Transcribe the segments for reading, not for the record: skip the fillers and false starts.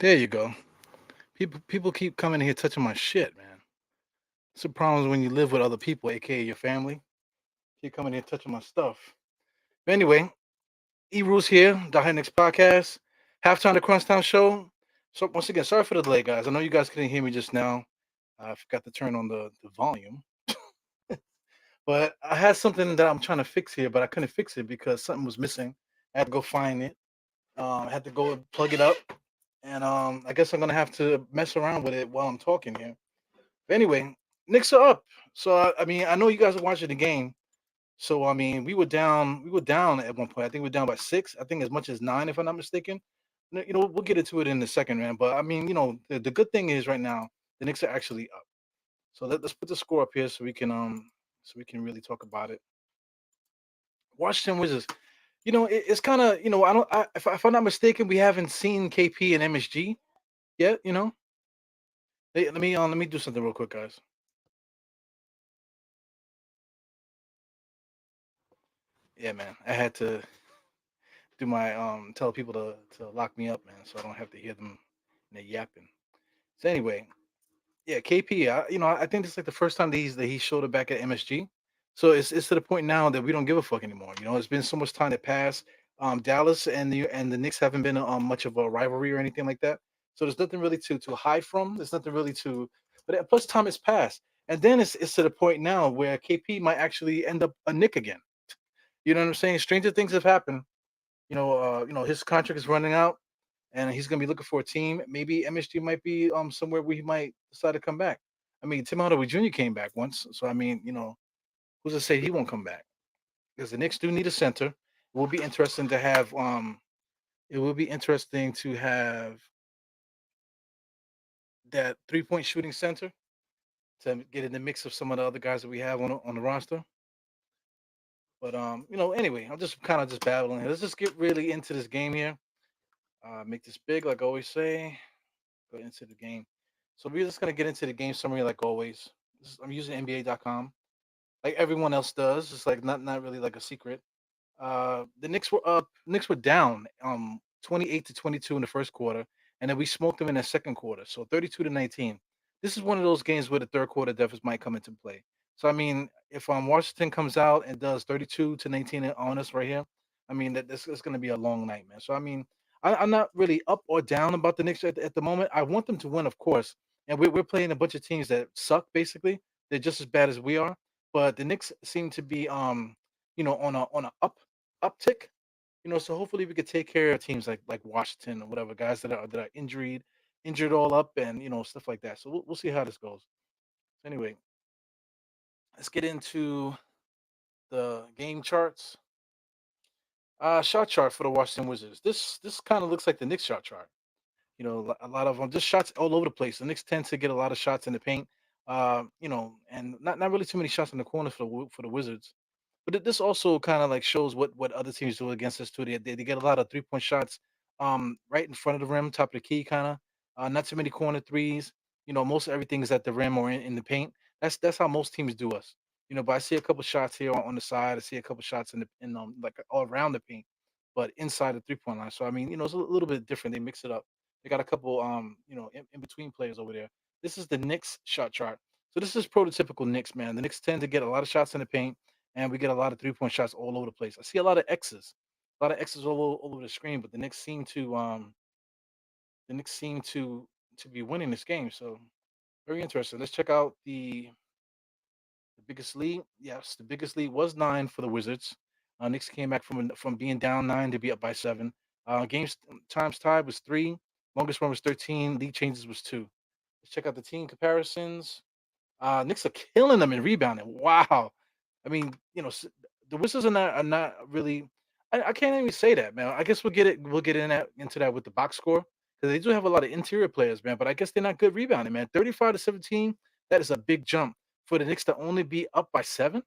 There you go. People keep coming here touching my shit, man. It's the problems when you live with other people, aka your family. Keep coming here touching my stuff. But anyway, E Rules here, the High Knicks podcast, halftime the Crunchtime show. So once again, sorry for the delay, guys. I know you guys couldn't hear me just now. I forgot to turn on the volume, but I had something that I'm trying to fix here, but I couldn't fix it because something was missing. I had to go find it. I had to go plug it up, and I guess I'm gonna have to mess around with it while I'm talking here. But anyway, Knicks are up. So I mean, I know you guys are watching the game. So I mean, we were down. We were down at one point. I think we were down by six. I think as much as nine, if I'm not mistaken. We'll get into it in a second, man. But I mean, the good thing is right now the Knicks are actually up. So let's put the score up here so we can really talk about it. Washington Wizards. It's kind of I don't if I'm not mistaken, we haven't seen KP and MSG yet. Hey, let me do something real quick, guys. Yeah, man. I had to do my tell people to lock me up, man, so I don't have to hear them and they yapping. So anyway, yeah, KP. I think this is like the first time that he showed up back at MSG. So it's to the point now that we don't give a fuck anymore. It's been so much time that passed. Dallas and the Knicks haven't been much of a rivalry or anything like that. So there's nothing really to hide from. There's nothing really to. But plus time has passed, and then it's to the point now where KP might actually end up a Nick again. You know what I'm saying? Stranger things have happened. His contract is running out, and he's gonna be looking for a team. Maybe MSG might be somewhere where he might decide to come back. I mean, Tim Hardaway Jr. came back once, so I mean, who's to say he won't come back? Because the Knicks do need a center. It will be interesting to have. It will be interesting to have that 3-point shooting center to get in the mix of some of the other guys that we have on the roster. But anyway, I'm just kind of just babbling here. Let's just get really into this game here. Make this big, like I always say. Go into the game. So we're just gonna get into the game summary like always. I'm using NBA.com, like everyone else does. It's like not really like a secret. The Knicks were up. Knicks were down 28-22 in the first quarter, and then we smoked them in the second quarter. So 32-19. This is one of those games where the third quarter deficit might come into play. So I mean, if Washington comes out and does 32-19 on us right here, I mean that this is going to be a long night, man. So I mean, I'm not really up or down about the Knicks at the moment. I want them to win, of course, and we're playing a bunch of teams that suck. Basically, they're just as bad as we are. But the Knicks seem to be on a uptick. So hopefully we could take care of teams like Washington or whatever guys that are injured all up, and stuff like that. So we'll see how this goes. So anyway, let's get into the game charts. Shot chart for the Washington Wizards. This kind of looks like the Knicks shot chart. A lot of them just shots all over the place. The Knicks tend to get a lot of shots in the paint. And not really too many shots in the corner for the Wizards. But this also kind of like shows what other teams do against us too. They get a lot of 3-point shots, right in front of the rim, top of the key, kind of. Not too many corner threes. Most everything is at the rim or in the paint. That's how most teams do us. But I see a couple shots here on the side. I see a couple shots in like all around the paint, but inside the 3-point line. So I mean, it's a little bit different. They mix it up. They got a couple in between players over there. This is the Knicks shot chart. So this is prototypical Knicks, man. The Knicks tend to get a lot of shots in the paint, and we get a lot of 3-point shots all over the place. I see a lot of X's all over the screen, but the Knicks seem to be winning this game. So very interesting. Let's check out the biggest lead. Yes, the biggest lead was 9 for the Wizards. Knicks came back from being down 9 to be up by 7. Games times tied was 3. Longest run was 13. Lead changes was 2. Let's check out the team comparisons. Knicks are killing them in rebounding. Wow. I mean, the Wizards are not really. I can't even say that, man. I guess We'll get into that with the box score because they do have a lot of interior players, man. But I guess they're not good rebounding, man. 35-17. That is a big jump for the Knicks to only be up by 7.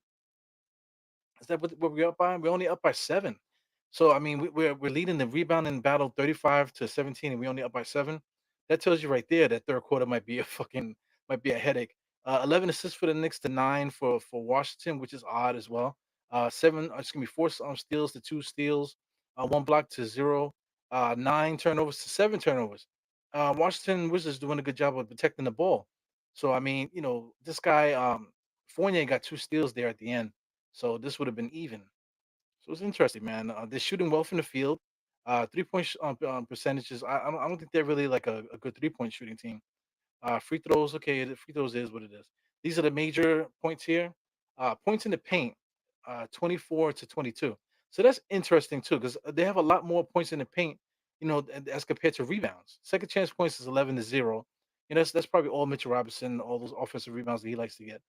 Is that what we're up by? We're only up by 7. So I mean, we're leading the rebounding battle 35-17, and we only up by 7. That tells you right there that third quarter might be a headache. 11 assists for the Knicks to 9 for Washington, which is odd as well. Seven, excuse me, 4 steals to 2 steals, 1 block to 0, 9 turnovers to 7 turnovers. Washington Wizards doing a good job of protecting the ball. So I mean, this guy Fournier got two steals there at the end, so this would have been even. So it's interesting, man. They're shooting well from the field. 3 point percentages. I don't think they're really like a good 3 point shooting team. Free throws, okay, the free throws is what it is. These are the major points here. Points in the paint, 24 to 22. So that's interesting too, because they have a lot more points in the paint, as compared to rebounds. Second chance points is 11-0. That's probably all Mitchell Robinson, all those offensive rebounds that he likes to get.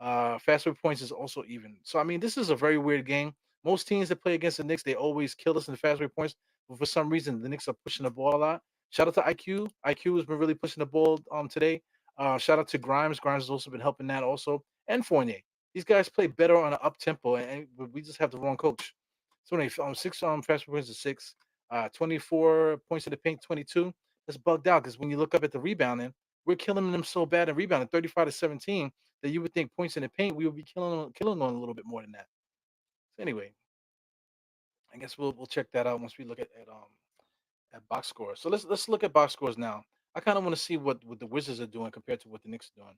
Fast break points is also even. So I mean, this is a very weird game. Most teams that play against the Knicks, they always kill us in the fast break points. But for some reason, the Knicks are pushing the ball a lot. Shout out to IQ. IQ has been really pushing the ball today. Shout out to Grimes. Grimes has also been helping that also, and Fournier. These guys play better on an up tempo, and we just have the wrong coach. So anyway, six fast break points to six. 24 points to the paint, 22. That's bugged out because when you look up at the rebounding, we're killing them so bad in rebounding, 35-17, that you would think points in the paint, we would be killing on a little bit more than that. So anyway, I guess we'll check that out once we look at box scores. So let's look at box scores now. I kind of want to see what the Wizards are doing compared to what the Knicks are doing.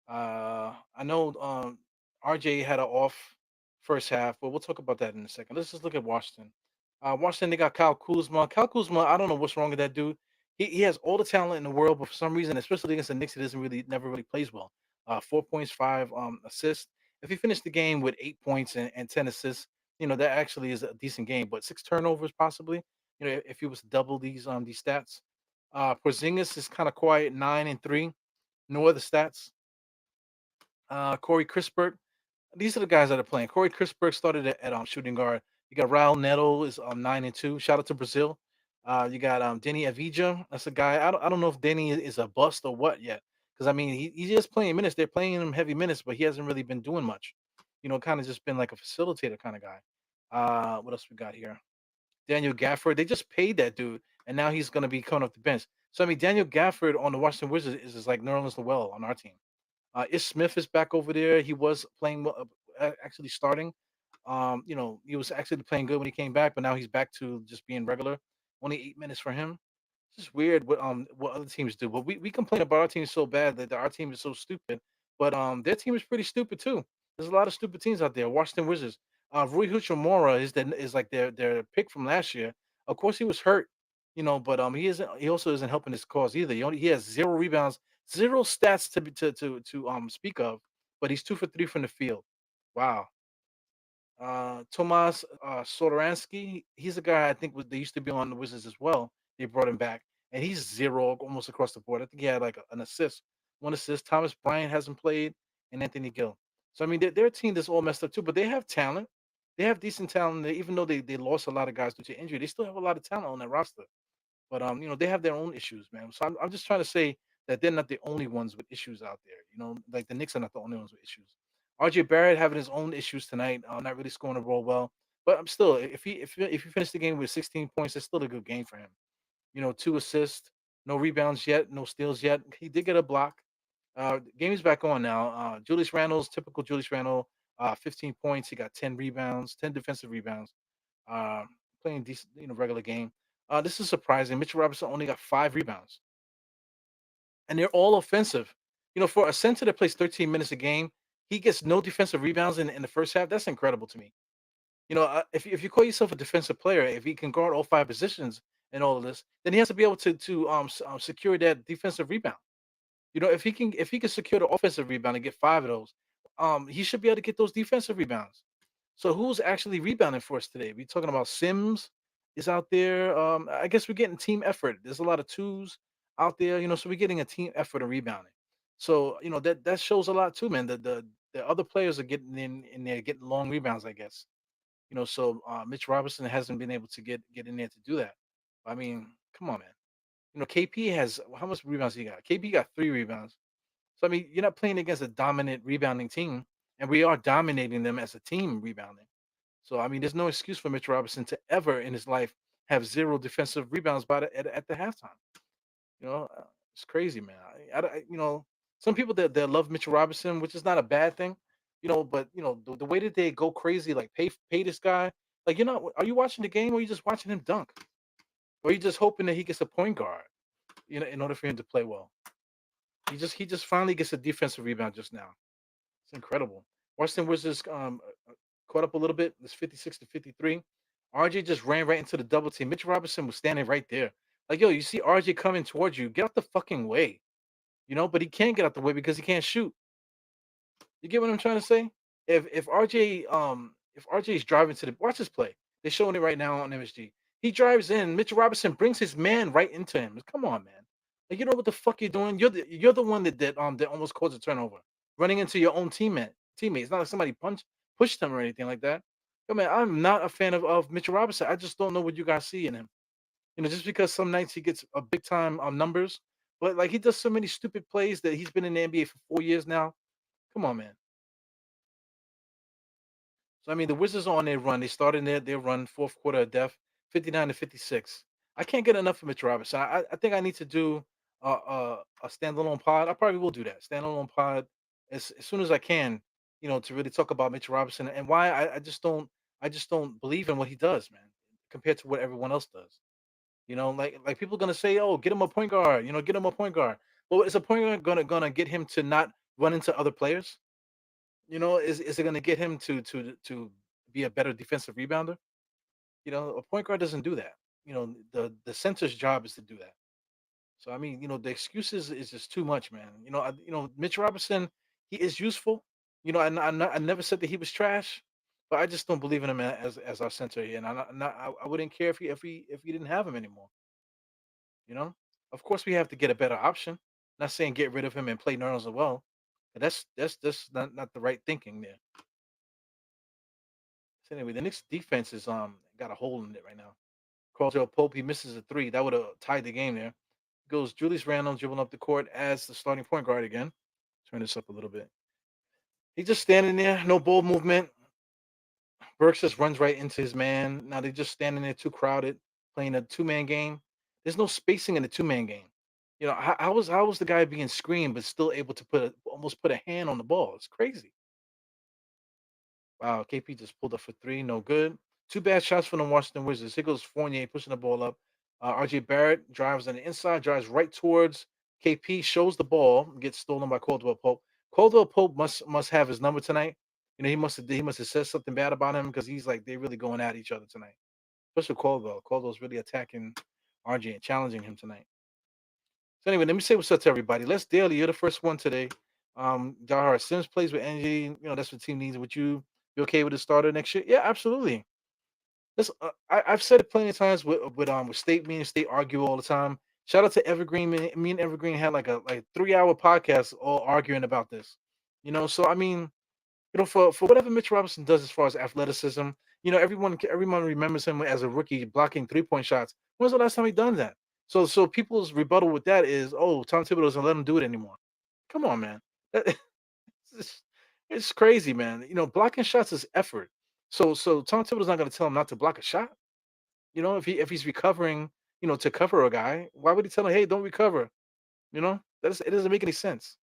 I know RJ had an off first half, but we'll talk about that in a second. Let's just look at Washington. Washington, they got Kyle Kuzma. Kyle Kuzma, I don't know what's wrong with that dude. He has all the talent in the world, but for some reason, especially against the Knicks, he doesn't really never really plays well. 4 points, five assists. If he finished the game with 8 points and 10 assists, that actually is a decent game. But six turnovers possibly, if he was to double these stats. Porzingis is kind of quiet, 9-3. No other stats. Corey Crispert. These are the guys that are playing. Corey Crispert started at shooting guard. You got Raul Neto is 9-2. Shout out to Brazil. You got Denny Avija. That's a guy. I don't know if Denny is a bust or what yet. Because I mean he's just playing minutes. They're playing him heavy minutes, but he hasn't really been doing much. Kind of just been like a facilitator kind of guy. What else we got here? Daniel Gafford. They just paid that dude, and now he's gonna be coming off the bench. So I mean Daniel Gafford on the Washington Wizards is like Nerlens Noel on our team. Ish Smith is back over there. He was playing well, actually starting. He was actually playing good when he came back, but now he's back to just being regular. Only 8 minutes for him. It's just weird what other teams do. But we complain about our team so bad that our team is so stupid. But their team is pretty stupid too. There's a lot of stupid teams out there. Washington Wizards. Rui Hachimura is like their pick from last year. Of course he was hurt, but he also isn't helping his cause either. He has 0 rebounds, zero stats to speak of, but he's 2 for 3 from the field. Wow. Tomas Sodoransky, he's a guy I think they used to be on the Wizards as well. They brought him back, and he's zero almost across the board. I think he had like an assist, one assist. Thomas Bryant hasn't played, and Anthony Gill. So I mean, they're a team that's all messed up too, but they have talent. They have decent talent. Even though they lost a lot of guys due to injury, they still have a lot of talent on that roster. But they have their own issues, man. So I'm just trying to say that they're not the only ones with issues out there. Like the Knicks are not the only ones with issues. RJ Barrett having his own issues tonight, not really scoring the ball well. But I'm still, if he finished the game with 16 points, it's still a good game for him. 2 assists, no rebounds yet, no steals yet. He did get a block. Game is back on now. Julius Randle's typical Julius Randle, 15 points. He got 10 rebounds, 10 defensive rebounds. Uh, Playing decent, regular game. This is surprising. Mitchell Robinson only got 5 rebounds, and they're all offensive. For a center that plays 13 minutes a game, he gets no defensive rebounds in the first half. That's incredible to me. If you call yourself a defensive player, if he can guard all 5 positions and all of this, then he has to be able to secure that defensive rebound. If he can secure the offensive rebound and get 5 of those, he should be able to get those defensive rebounds. So who's actually rebounding for us today? We talking about Sims is out there. I guess we're getting team effort. There's a lot of twos out there, so we're getting a team effort of rebounding. So that shows a lot too, man. The other players are getting in there, getting long rebounds, I guess. So Mitch Robinson hasn't been able to get in there to do that. I mean, come on, man. KP has how much rebounds he got? KP got 3 rebounds. So I mean, you're not playing against a dominant rebounding team, and we are dominating them as a team rebounding. So I mean, there's no excuse for Mitch Robinson to ever in his life have 0 defensive rebounds at the halftime. It's crazy, man. Some people that love Mitchell Robinson, which is not a bad thing. But the way that they go crazy, like pay this guy, like are you watching the game or are you just watching him dunk, or are you just hoping that he gets a point guard? in order for him to play well. He just finally gets a defensive rebound just now. It's incredible. Washington Wizards caught up a little bit. It's 56-53. RJ just ran right into the double team. Mitch Robinson was standing right there. Like, yo, you see RJ coming towards you. Get out the fucking way. But he can't get out the way because he can't shoot. You get what I'm trying to say? If RJ is driving to the watch this play. They're showing it right now on MSG. He drives in. Mitchell Robinson brings his man right into him. Come on, man. Like, you know what the fuck you're doing? You're the one that almost caused a turnover, running into your own teammate. It's not like somebody pushed him or anything like that. Yo, man, I'm not a fan of Mitchell Robinson. I just don't know what you guys see in him. Just because some nights he gets a big time numbers, but like he does so many stupid plays that he's been in the NBA for 4 years now. Come on, man. So I mean, the Wizards are on their run. They started their run fourth quarter of death, 59-56. I can't get enough of Mitch Robinson. I think I need to do a standalone pod. I probably will do that standalone pod as soon as I can. To really talk about Mitch Robinson and why I just don't believe in what he does, man, compared to what everyone else does. Like people gonna say, "Oh, get him a point guard." Get him a point guard. Well, is a point guard gonna get him to not run into other players? Is it going to get him to be a better defensive rebounder? A point guard doesn't do that. The center's job is to do that. So I mean, the excuses is just too much, man. Mitch Robinson, he is useful. I never said that he was trash, but I just don't believe in him as our center here, and I wouldn't care if he didn't have him anymore. You know, of course we have to get a better option. Not saying get rid of him and play Nerlens as well. But that's not the right thinking there. So anyway, the Knicks defense is got a hole in it right now. Caldwell Pope, he misses a three. That would have tied the game there. Goes Julius Randle dribbling up the court as the starting point guard again. Turn this up a little bit. He's just standing there, no ball movement. Burks just runs right into his man. Now they're just standing there too crowded, playing a two-man game. There's no spacing in the two-man game. How was the guy being screened but still able to almost put a hand on the ball? It's crazy. Wow, KP just pulled up for three, no good. Two bad shots from the Washington Wizards. Here goes Fournier pushing the ball up. RJ Barrett drives on the inside, drives right towards KP, shows the ball, gets stolen by Caldwell Pope. Caldwell Pope must have his number tonight. He must have said something bad about him because he's like they're really going at each other tonight. Especially Caldwell. Caldwell's really attacking RJ and challenging him tonight. So anyway, let me say what's up to everybody. Let's Daily. You're the first one today. Jahar Sims plays with energy. That's what the team needs. With you, you okay with the starter next year? Yeah, absolutely. I've said it plenty of times with state. Me and state argue all the time. Shout out to Evergreen. Me and Evergreen had like 3 hour podcast all arguing about this. So I mean, for whatever Mitch Robinson does as far as athleticism, everyone remembers him as a rookie blocking 3-point shots. When's the last time he done that? So people's rebuttal with that is, oh, Tom Thibodeau doesn't let him do it anymore. Come on, man. That- it's, it's crazy, man. Blocking shots is effort. So Tom Thibodeau's not going to tell him not to block a shot. If he's recovering, to cover a guy, why would he tell him, hey, don't recover? It doesn't make any sense.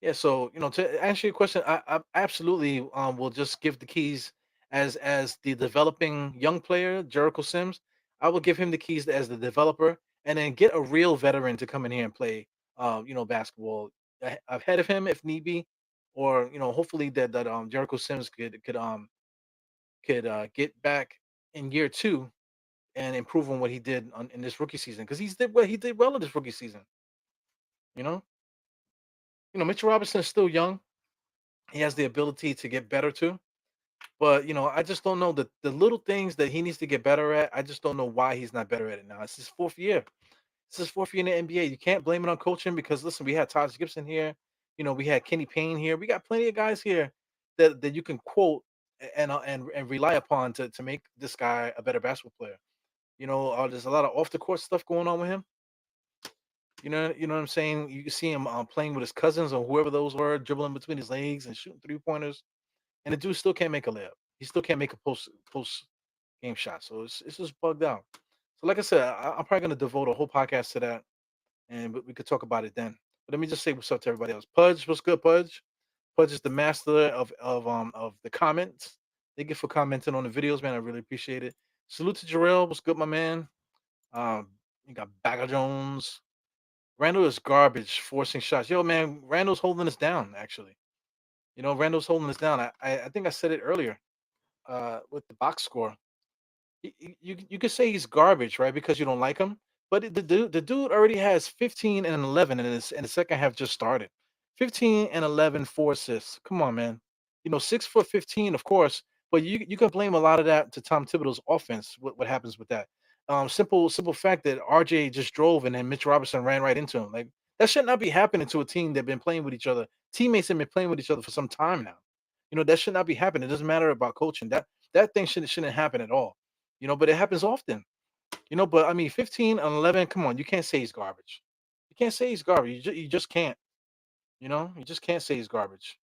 Yeah, so to answer your question, I absolutely will just give the keys as the developing young player, Jericho Sims. I will give him the keys as the developer, and then get a real veteran to come in here and play, basketball ahead of him if need be, or hopefully that Jericho Sims could get back in year two and improve on what he did in this rookie season because he did well in this rookie season. You know, Mitchell Robinson is still young. He has the ability to get better too. But I just don't know the little things that he needs to get better at. I just don't know why he's not better at it now. It's his fourth year. It's his fourth year in the NBA. You can't blame it on coaching because listen, we had Taj Gibson here. We had Kenny Payne here. We got plenty of guys here that you can quote and rely upon to make this guy a better basketball player. There's a lot of off the court stuff going on with him. You know what I'm saying. You can see him playing with his cousins or whoever those were, dribbling between his legs and shooting 3 pointers. And the dude still can't make a layup. He still can't make a post game shot. So it's just bugged out. So like I said, I'm probably gonna devote a whole podcast to that, and we could talk about it then. But let me just say what's up to everybody else. Pudge, what's good, Pudge? Pudge is the master of the comments. Thank you for commenting on the videos, man. I really appreciate it. Salute to Jarrell. What's good, my man? You got Bagger Jones. Randall is garbage, forcing shots. Yo, man, Randall's holding us down. Actually, Randall's holding us down. I think I said it earlier. With the box score, you could say he's garbage, right? Because you don't like him. But the dude already has 15 and 11, and the second half just started. 15 and 11, 4 assists. Come on, man. 6 foot 15, of course, but you can blame a lot of that to Tom Thibodeau's offense. What happens with that? Simple fact that RJ just drove and then Mitch Robinson ran right into him. Like that should not be happening to a team that been playing with each other. Teammates have been playing with each other for some time now. That should not be happening. It doesn't matter about coaching. That thing shouldn't happen at all. But it happens often. But I mean, 15 and 11. Come on, you can't say he's garbage. You can't say he's garbage. You just can't. You just can't say he's garbage.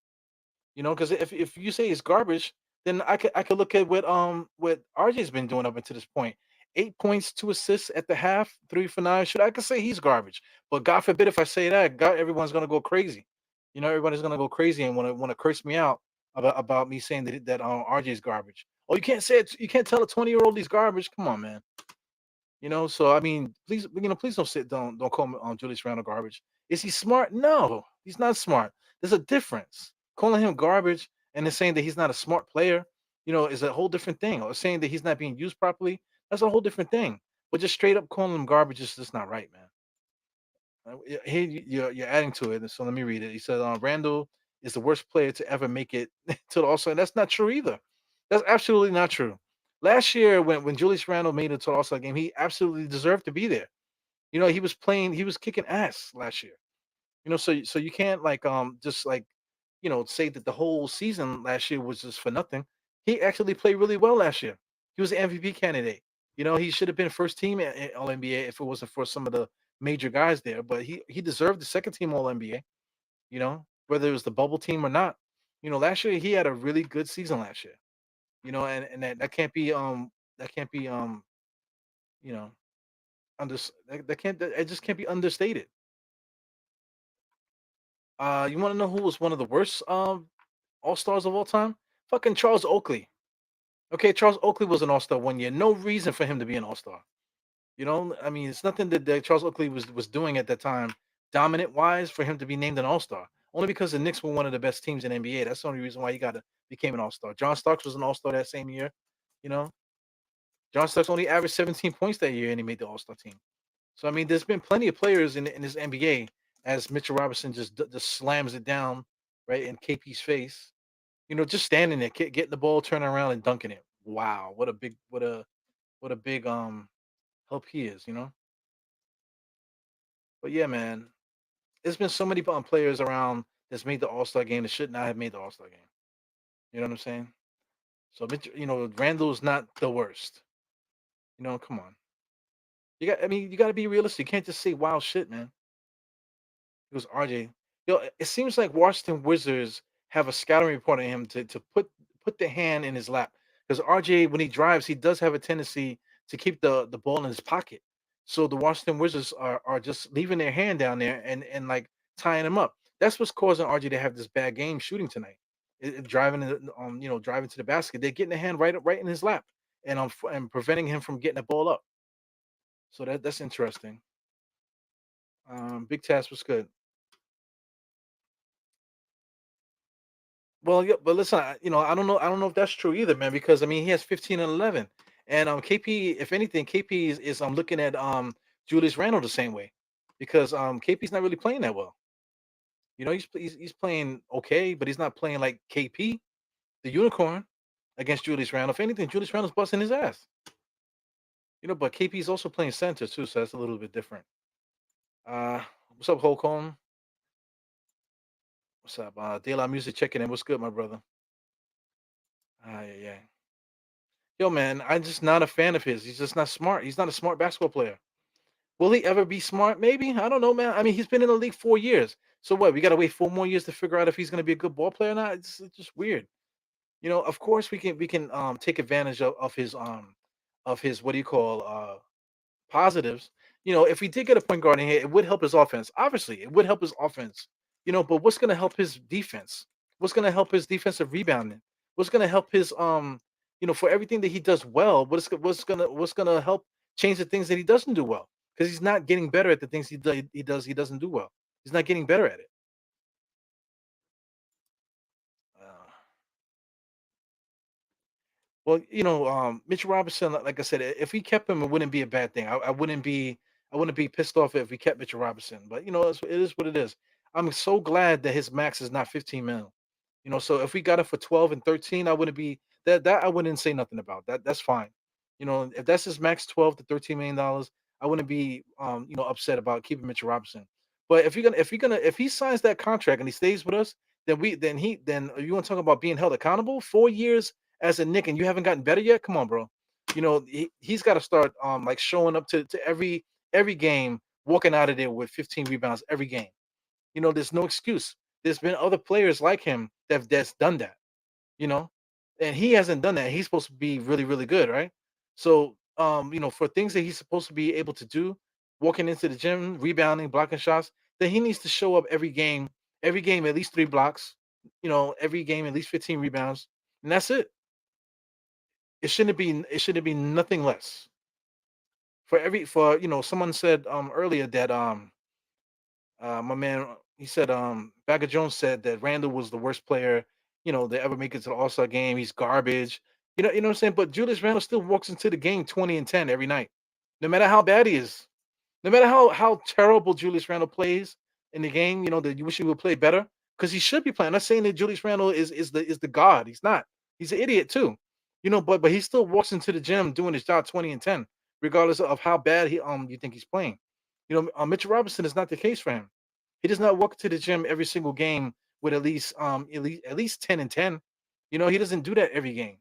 Because if you say he's garbage, then I could look at what RJ's been doing up until this point. 8 points, 2 assists at the half, 3 for 9. Should I could say he's garbage, but God forbid if I say that, God, everyone's gonna go crazy. Everybody's gonna go crazy and want to curse me out about me saying that RJ's garbage. Oh, you can't say it. You can't tell a 20-year-old he's garbage. Come on, man. So I mean, please don't call me Julius Randle garbage. Is he smart? No, he's not smart. There's a difference. Calling him garbage and then saying that he's not a smart player, is a whole different thing. Or saying that he's not being used properly, that's a whole different thing. But just straight up calling him garbage is just not right, man. Here you're adding to it. So let me read it. He said Randall is the worst player to ever make it to the All Star. That's not true either. That's absolutely not true. Last year, when Julius Randle made it to the All Star game, he absolutely deserved to be there. He was playing, he was kicking ass last year. So you can't like just like say that the whole season last year was just for nothing. He actually played really well last year. He was the MVP candidate. He should have been first team All NBA if it wasn't for some of the major guys there. But he deserved the second team All NBA. Whether it was the bubble team or not. Last year he had a really good season last year. And that can't be you know under that can't that, it just can't be understated. You want to know who was one of the worst All Stars of all time? Fucking Charles Oakley. Okay, Charles Oakley was an All Star one year. No reason for him to be an All Star. I mean, it's nothing that Charles Oakley was doing at that time, dominant wise, for him to be named an All Star. Only because the Knicks were one of the best teams in NBA. That's the only reason why he became an All Star. John Starks was an All Star that same year. You know, John Starks only averaged 17 points that year, and he made the All Star team. So I mean, there's been plenty of players in this NBA as Mitchell Robinson just slams it down right in KP's face. Just standing there, getting the ball, turning around and dunking it. Wow, what a big help he is. But yeah, man, there's been so many players around that's made the All Star game that should not have made the All Star game. You know what I'm saying? So Randall's not the worst. Come on. I mean, you got to be realistic. You can't just say wild shit, man. It was RJ. It seems like Washington Wizards have a scouting report on him to put the hand in his lap because RJ when he drives he does have a tendency to keep the ball in his pocket. So the Washington Wizards are just leaving their hand down there and like tying him up. That's what's causing RJ to have this bad game shooting tonight. Driving driving to the basket, they're getting the hand right in his lap and preventing him from getting the ball up. So that's interesting. Big Task was good. Well, yeah, but listen, I don't know if that's true either, man. Because I mean, he has 15 and 11, and KP, if anything, KP is looking at Julius Randle the same way, because KP's not really playing that well. He's playing okay, but he's not playing like KP, the unicorn, against Julius Randle. If anything, Julius Randle's busting his ass. But KP's also playing center too, so that's a little bit different. What's up, Holcomb? What's up, De La Music checking in? What's good, my brother? Yeah, yeah. Yo, man, I'm just not a fan of his. He's just not smart. He's not a smart basketball player. Will he ever be smart? Maybe. I don't know, man. I mean, he's been in the league 4 years. So what? We got to wait 4 more years to figure out if he's going to be a good ball player or not. It's just weird. Of course we can take advantage of his what do you call positives. If we did get a point guard in here, it would help his offense. Obviously, it would help his offense. But what's going to help his defense? What's going to help his defensive rebounding? What's going to help his for everything that he does well? What's going to help change the things that he doesn't do well? because he's not getting better at the things he doesn't do well. He's not getting better at it. Uh, Well, Mitchell Robinson, like I said, if we kept him, it wouldn't be a bad thing. I wouldn't be pissed off if we kept Mitchell Robinson. But it is what it is. I'm so glad that his max is not 15 mil. So if we got it for 12 and 13, I wouldn't be that I wouldn't say nothing about that. That's fine. If that's his max 12 to 13 million dollars, I wouldn't be upset about keeping Mitchell Robinson. But if he signs that contract and he stays with us, then you want to talk about being held accountable? 4 years as a Nick and you haven't gotten better yet? Come on, bro. He's got to start like showing up to every game, walking out of there with 15 rebounds every game. There's no excuse. There's been other players like him that's done that, you know, and he hasn't done that. He's supposed to be really, really good, right? So, for things that he's supposed to be able to do, walking into the gym, rebounding, blocking shots, then he needs to show up every game at least 3 blocks, every game at least 15 rebounds, and that's it. It shouldn't be nothing less. Someone said earlier that my man, he said, Bagger Jones said that Randall was the worst player, to ever make it to the All Star game. He's garbage. You know what I'm saying? But Julius Randle still walks into the game 20 and 10 every night, no matter how bad he is, no matter how terrible Julius Randle plays in the game. That you wish he would play better because he should be playing. I'm not saying that Julius Randle is the god. He's not. He's an idiot too. But he still walks into the gym doing his job 20 and 10, regardless of how bad he you think he's playing. Mitchell Robinson is not the case for him. He does not walk to the gym every single game with at least 10 and 10. He doesn't do that every game.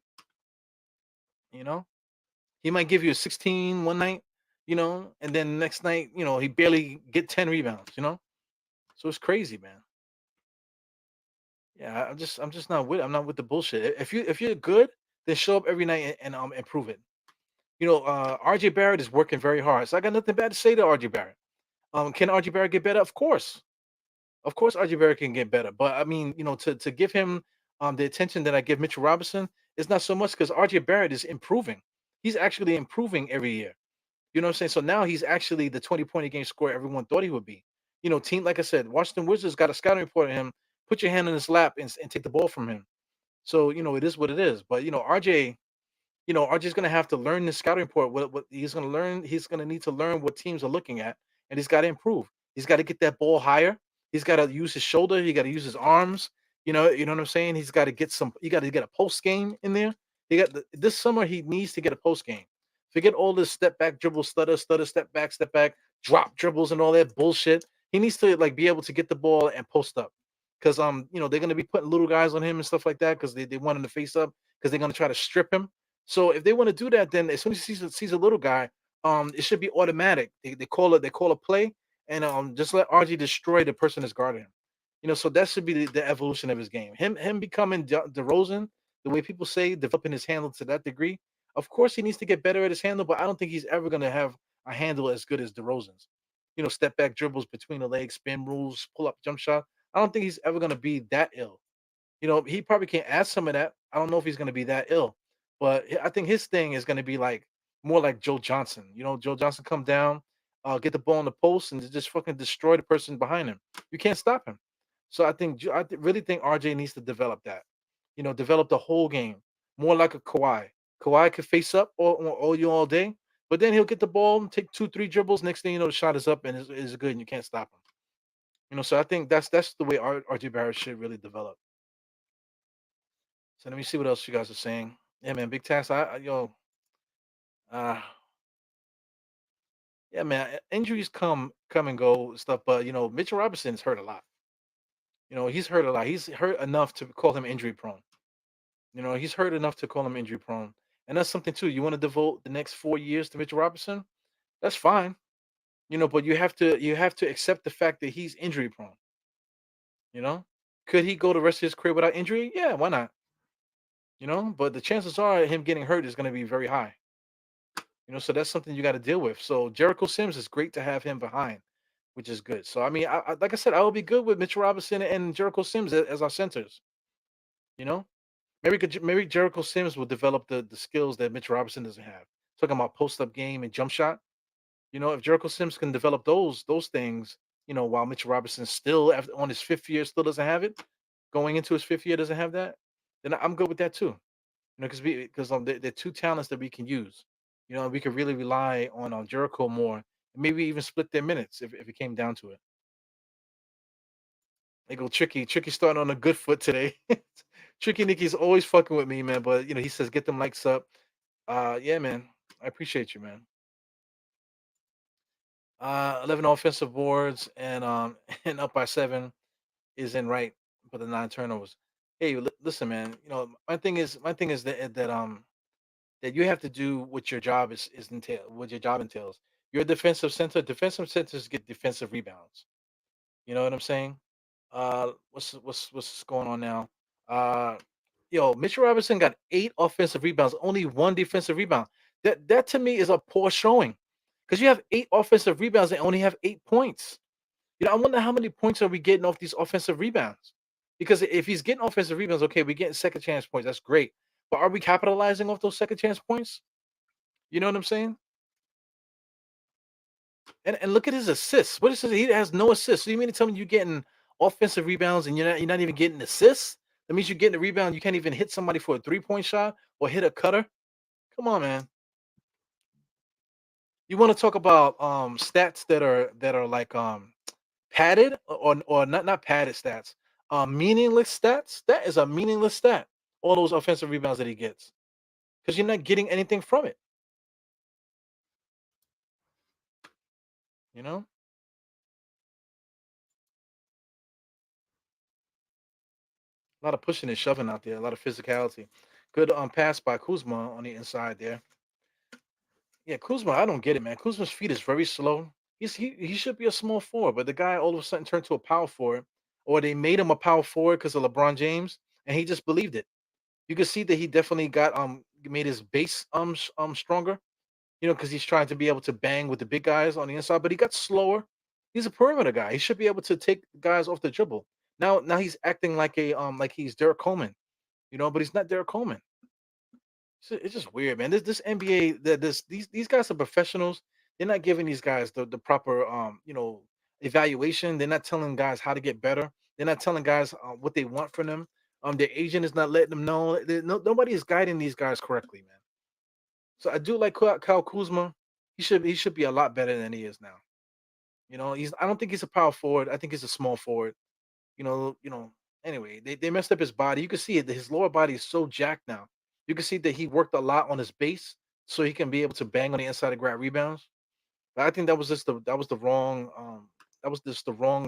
You know, he might give you a 16 one night, and then next night, he barely get 10 rebounds. So it's crazy, man. Yeah, I'm just not with. I'm not with the bullshit. If you're good, then show up every night and improve it. RJ Barrett is working very hard. So I got nothing bad to say to RJ Barrett. Can RJ Barrett get better? Of course. Of course, RJ Barrett can get better, but I mean, to give him the attention that I give Mitchell Robinson is not so much because RJ Barrett is improving. He's actually improving every year. You know what I'm saying? So now he's actually the 20-point a game scorer everyone thought he would be. Team like I said, Washington Wizards got a scouting report on him. Put your hand in his lap and take the ball from him. So it is what it is. But RJ's going to have to learn the scouting report. What he's going to learn, he's going to need to learn what teams are looking at, and he's got to improve. He's got to get that ball higher. He's got to use his shoulder. He got to use his arms. You know what I'm saying. He's got to get some. You got to get a post game in there. This summer. He needs to get a post game. Forget all this step back dribble, stutter, step back, drop dribbles, and all that bullshit. He needs to like be able to get the ball and post up, because they're going to be putting little guys on him and stuff like that because they want him to face up because they're going to try to strip him. So if they want to do that, then as soon as he sees a little guy, it should be automatic. They call a play, and just let RG destroy the person that's guarding him. So that should be the evolution of his game. Him becoming DeRozan, the way people say, developing his handle to that degree. Of course, he needs to get better at his handle, but I don't think he's ever going to have a handle as good as DeRozan's. Step back dribbles between the legs, spin rules, pull up jump shot. I don't think he's ever going to be that ill. He probably can add some of that. I don't know if he's going to be that ill, but I think his thing is going to be like more like Joe Johnson. Joe Johnson come down, get the ball in the post, and just fucking destroy the person behind him. You can't stop him. So really think RJ needs to develop that. Develop the whole game more like a Kawhi. Kawhi could face up all you all day, but then he'll get the ball, take 2, 3 dribbles. Next thing you know, the shot is up and is good, and you can't stop him. So I think that's the way RJ Barrett should really develop. So let me see what else you guys are saying. Yeah, man, big task. Uh, yeah, man, injuries come and go and stuff, but Mitchell Robinson's hurt a lot. He's hurt a lot. He's hurt enough to call him injury prone. He's hurt enough to call him injury prone, and that's something too. You want to devote the next 4 years to Mitchell Robinson? That's fine. But you have to accept the fact that he's injury prone. You know, could he go the rest of his career without injury? Yeah, why not? But the chances are him getting hurt is going to be very high. So that's something you got to deal with. So Jericho Sims is great to have him behind, which is good. So I mean, like I said, I will be good with Mitchell Robinson and Jericho Sims as our centers. You know, maybe Jericho Sims will develop the skills that Mitchell Robinson doesn't have. Talking about post up game and jump shot. If Jericho Sims can develop those things, while Mitchell Robinson still on his fifth year still doesn't have it, going into his fifth year doesn't have that, then I'm good with that too. Because they're two talents that we can use. We could really rely on Jericho more, and maybe even split their minutes if it came down to it. They go tricky, tricky starting on a good foot today. Tricky Nicky's always fucking with me, man. But he says get them likes up. Yeah, man. I appreciate you, man. 11 offensive boards and and up by 7 is in right for the 9 turnovers. Hey, listen, man. My thing is that you have to do what your job is entail what your job entails. You're a defensive center. Defensive centers get defensive rebounds. You know what I'm saying? What's going on now? Uh, Mitchell Robinson got 8 offensive rebounds, only 1 defensive rebound. That to me is a poor showing, because you have 8 offensive rebounds and only have 8 points. I wonder how many points are we getting off these offensive rebounds? Because if he's getting offensive rebounds, okay, we're getting second chance points. That's great. But are we capitalizing off those second chance points? You know what I'm saying? And look at his assists. What is it? He has no assists. So you mean to tell me you're getting offensive rebounds and you're not even getting assists? That means you're getting a rebound. You can't even hit somebody for a 3-point shot or hit a cutter. Come on, man. You want to talk about stats that are like padded, or not padded stats. Meaningless stats. That is a meaningless stat. All those offensive rebounds that he gets, because you're not getting anything from it. You know, a lot of pushing and shoving out there. A lot of physicality. Good pass by Kuzma on the inside there. Yeah, Kuzma, I don't get it, man. Kuzma's feet is very slow. He should be a small forward, but the guy all of a sudden turned to a power forward, or they made him a power forward because of LeBron James, and he just believed it. You can see that he definitely got made his base stronger, because he's trying to be able to bang with the big guys on the inside, but he got slower. He's a perimeter guy. He should be able to take guys off the dribble. Now he's acting like he's Derek Coleman, but he's not Derek Coleman. It's just weird, man. This NBA, these guys are professionals. They're not giving these guys the proper evaluation. They're not telling guys how to get better. They're not telling guys what they want from them. Their agent is not letting them know. Nobody is guiding these guys correctly, man. So I do like Kyle Kuzma. He should be a lot better than he is now. I don't think he's a power forward. I think he's a small forward. You know, you know. Anyway, they messed up his body. You can see it. His lower body is so jacked now. You can see that he worked a lot on his base so he can be able to bang on the inside and grab rebounds. But I think that was just the wrong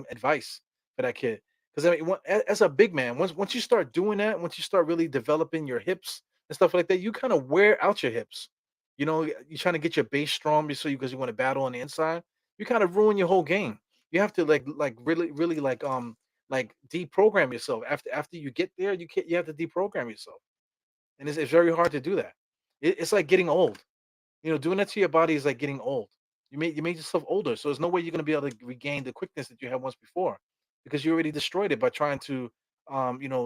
advice for that kid. Because I mean, as a big man, once you start doing that, once you start really developing your hips and stuff like that, you kind of wear out your hips. You're trying to get your base strong because you want to battle on the inside. You kind of ruin your whole game. You have to really really like deprogram yourself after you get there. You have to deprogram yourself, and it's very hard to do that. It's like getting old. Doing that to your body is like getting old. You made yourself older, so there's no way you're gonna be able to regain the quickness that you had once before, because you already destroyed it by trying to,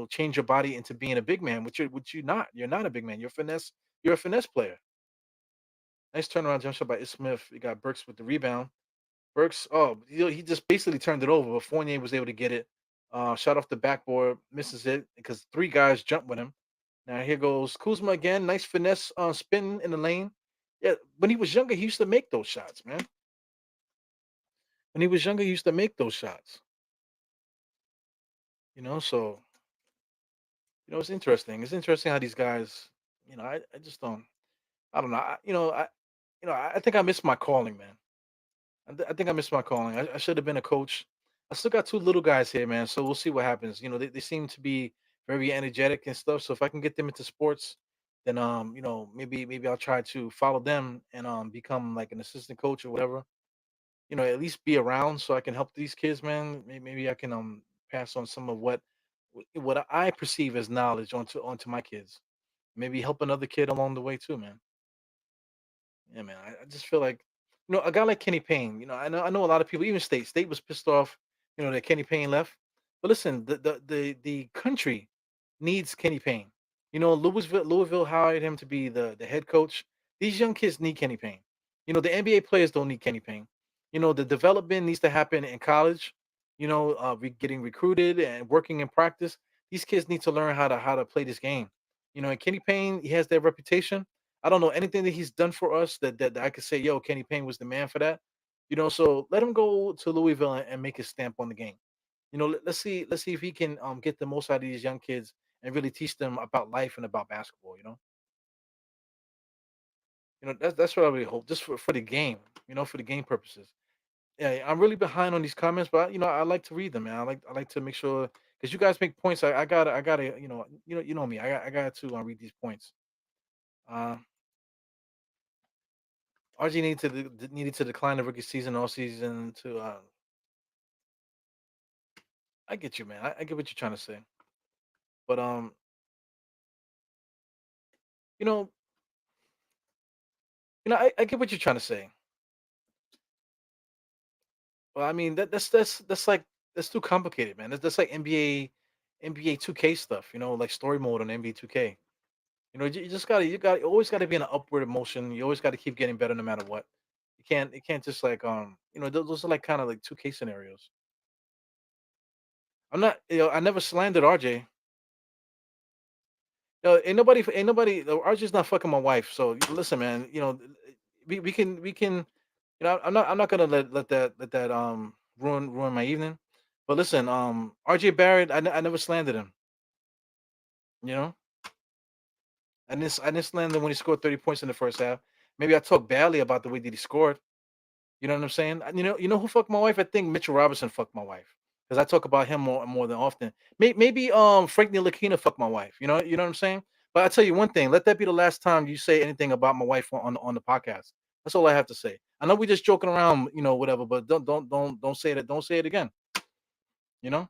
change your body into being a big man, which you're not. You're not a big man. You're finesse. You're a finesse player. Nice turnaround jump shot by Smith. You got Burks with the rebound. Burks, oh, he just basically turned it over, but Fournier was able to get it. Shot off the backboard, misses it because 3 guys jumped with him. Now here goes Kuzma again. Nice finesse spin in the lane. Yeah, when he was younger, he used to make those shots, man. When he was younger, he used to make those shots. So it's interesting. It's interesting how these guys, I just don't. I don't know. I think I missed my calling, man. I think I missed my calling. I should have been a coach. I still got 2 little guys here, man. So we'll see what happens. They seem to be very energetic and stuff. So if I can get them into sports, then maybe I'll try to follow them and become like an assistant coach or whatever. At least be around so I can help these kids, man. Maybe I can pass on some of what I perceive as knowledge onto my kids. Maybe help another kid along the way too, man. Yeah, man. I just feel like, a guy like Kenny Payne. I know a lot of people. Even State was pissed off, that Kenny Payne left. But listen, the country needs Kenny Payne. Louisville hired him to be the head coach. These young kids need Kenny Payne. The NBA players don't need Kenny Payne. The development needs to happen in college. Getting recruited and working in practice. These kids need to learn how to play this game. And Kenny Payne, he has that reputation. I don't know anything that he's done for us that I could say, yo, Kenny Payne was the man for that. So let him go to Louisville and make his stamp on the game. Let's see if he can get the most out of these young kids and really teach them about life and about basketball. That's what I really hope, just for the game, for the game purposes. Yeah, I'm really behind on these comments, but I like to read them, man. I like to make sure because you guys make points. I gotta you know me. I got to read these points. Uh, RG needed to decline the rookie season all season to. I get you, man. I get what you're trying to say, but you know, I get what you're trying to say. Well, I mean that's like that's too complicated, man. That's like NBA 2K stuff, like story mode on NBA 2K. You just you always gotta be in an upward motion. You always gotta keep getting better no matter what. It can't just like those are like kind of like 2K scenarios. I never slandered RJ. Ain't nobody. RJ's not fucking my wife. So listen, man. We can. I'm not gonna let that ruin my evening. But listen, RJ Barrett, I never slandered him. You know, I didn't slander him when he scored 30 points in the first half. Maybe I talked badly about the way that he scored. You know what I'm saying? You know who fucked my wife? I think Mitchell Robinson fucked my wife because I talk about him more than often. Maybe Frank Ntilikina fucked my wife. You know what I'm saying? But I tell you one thing: let that be the last time you say anything about my wife on the podcast. That's all I have to say. I know we're just joking around, whatever, but don't say it. Don't say it again. You know?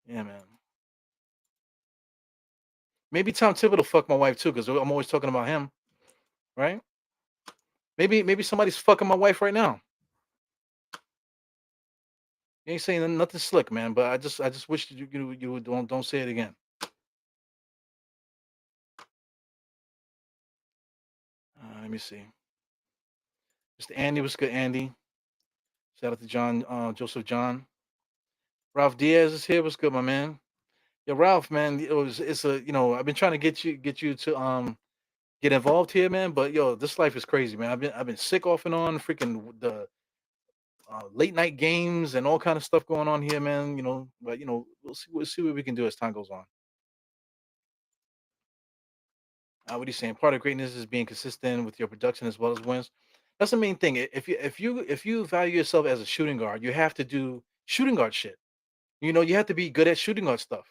Yeah, man. Maybe Tom Thibodeau fucked my wife too because I'm always talking about him, right? Maybe somebody's fucking my wife right now. You ain't saying nothing slick, man. But I just wish that you don't say it again. Let me see. Mr. Andy was good. Andy, shout out to John, Joseph John. Ralph Diaz is here. What's good, my man? Yeah, Ralph, man. It's a I've been trying to get you to get involved here, man. But this life is crazy, man. I've been sick off and on. Freaking the late night games and all kind of stuff going on here, man. But we'll see what we can do as time goes on. What are you saying? Part of greatness is being consistent with your production as well as wins. That's the main thing. If you value yourself as a shooting guard, you have to do shooting guard shit. You have to be good at shooting guard stuff.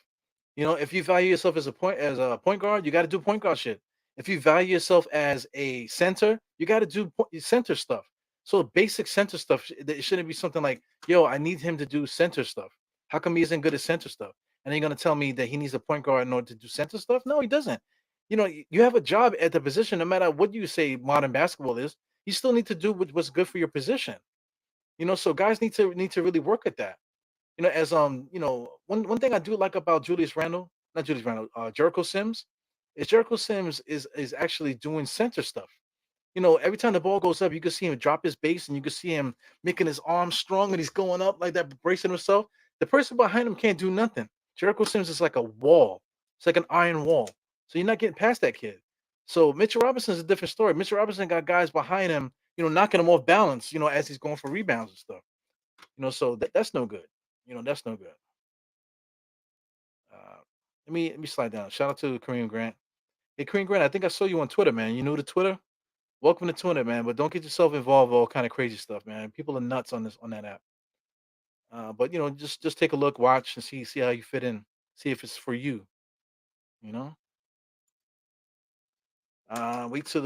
If you value yourself as a point guard, you got to do point guard shit. If you value yourself as a center, you got to do center stuff. So basic center stuff. It shouldn't be something like, "Yo, I need him to do center stuff." How come he isn't good at center stuff? And then you're gonna tell me that he needs a point guard in order to do center stuff? No, he doesn't. You have a job at the position, no matter what you say modern basketball is. You still need to do what's good for your position. So guys need to really work at that. As one thing I do like about Julius Randle, not Julius Randle, Jericho Sims, is Jericho Sims is actually doing center stuff. Every time the ball goes up, you can see him drop his base, and you can see him making his arms strong, and he's going up like that, bracing himself. The person behind him can't do nothing. Jericho Sims is like a wall. It's like an iron wall. So you're not getting past that kid. So Mitchell Robinson is a different story. Mitchell Robinson got guys behind him, knocking him off balance, as he's going for rebounds and stuff. So that's no good. That's no good. Uh, let me slide down. Shout out to Kareem Grant. Hey, Kareem Grant, I think I saw you on Twitter, man. You new to Twitter? Welcome to Twitter, man. But don't get yourself involved with all kind of crazy stuff, man. People are nuts on that app. But just take a look, watch, and see how you fit in. See if it's for you. You know. Wait till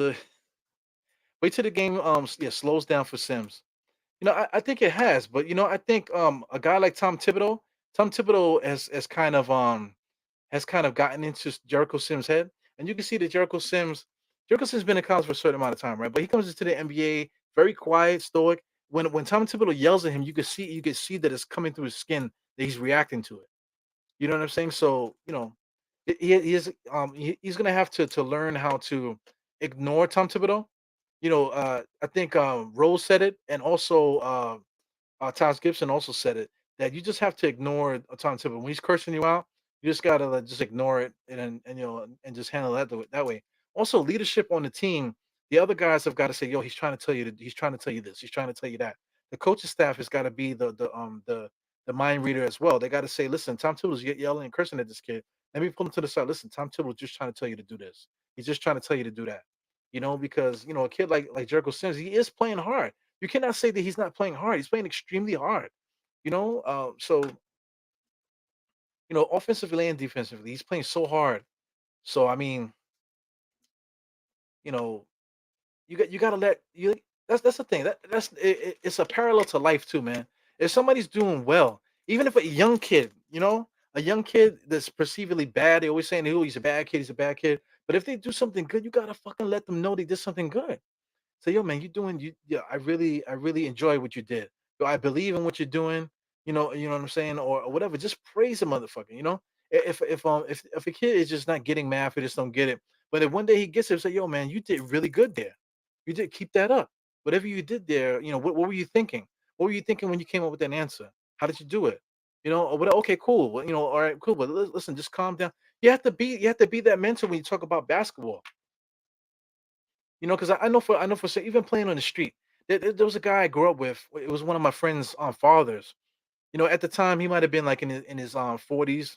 the game slows down for Sims. I think it has, but I think a guy like Tom Thibodeau has kind of gotten into Jericho Sims' head, and you can see that Jericho Sims been in college for a certain amount of time, right? But he comes into the NBA very quiet, stoic. When Tom Thibodeau yells at him, you can see that it's coming through his skin that he's reacting to it. You know what I'm saying? So He's gonna have to learn how to ignore Tom Thibodeau. I think Rose said it, and also Taz Gibson also said it, that you just have to ignore Tom Thibodeau when he's cursing you out. You just gotta just ignore it, and and just handle that way. Also, leadership on the team. The other guys have got to say, "Yo, he's trying to tell you this. He's trying to tell you that." The coaching staff has got to be the mind reader as well. They got to say, "Listen, Tom Thibodeau's yelling and cursing at this kid. Let me pull him to the side. Listen, Tom Thibodeau's just trying to tell you to do this. He's just trying to tell you to do that." Because a kid like Jericho Sims, he is playing hard. You cannot say that he's not playing hard. He's playing extremely hard. Offensively and defensively, he's playing so hard. So I mean, you know, you got to let you. That's the thing. It's a parallel to life too, man. If somebody's doing well, even if a young kid, a young kid that's perceivably bad, they always saying, "Oh, he's a bad kid. He's a bad kid." But if they do something good, you gotta fucking let them know they did something good. Say, yo, man, you doing you yeah, I really enjoy what you did. Yo, I believe in what you're doing, what I'm saying, or whatever. Just praise the motherfucker. If a kid is just not getting math, or just don't get it. But if one day he gets it, say, yo, man, you did really good there. You did keep that up. Whatever you did there, what were you thinking? What were you thinking when you came up with that answer? How did you do it? Or what okay, cool. Well, all right, cool. But listen, just calm down. You have to be that mentor when you talk about basketball. Because I know for sure, even playing on the street, there was a guy I grew up with. It was one of my friends' fathers. At the time, he might have been like in his 40s,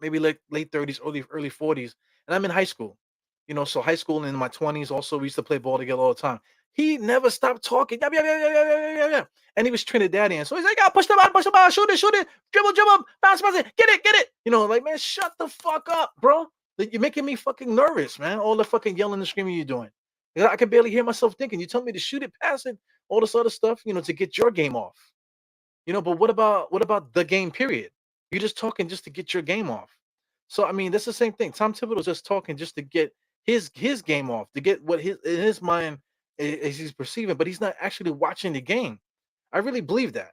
maybe like late 30s, early 40s, and I'm in high school. So high school and in my 20s, also we used to play ball together all the time. He never stopped talking. Yeah, yeah, yeah, yeah, yeah, yeah, yeah, yeah. And he was Trinidadian, so he's like, "Yeah, push the ball, shoot it, dribble, bounce it, get it." Like, man, shut the fuck up, bro. Like, you're making me fucking nervous, man. All the fucking yelling and screaming you're doing. Yeah, I can barely hear myself thinking. You tell me to shoot it, pass it, all this other stuff, to get your game off. But what about the game period? You're just talking just to get your game off. So I mean, that's the same thing. Tom Thibodeau's just talking just to get his game off, to get what his in his mind is he's perceiving, but he's not actually watching the game. I really believe that.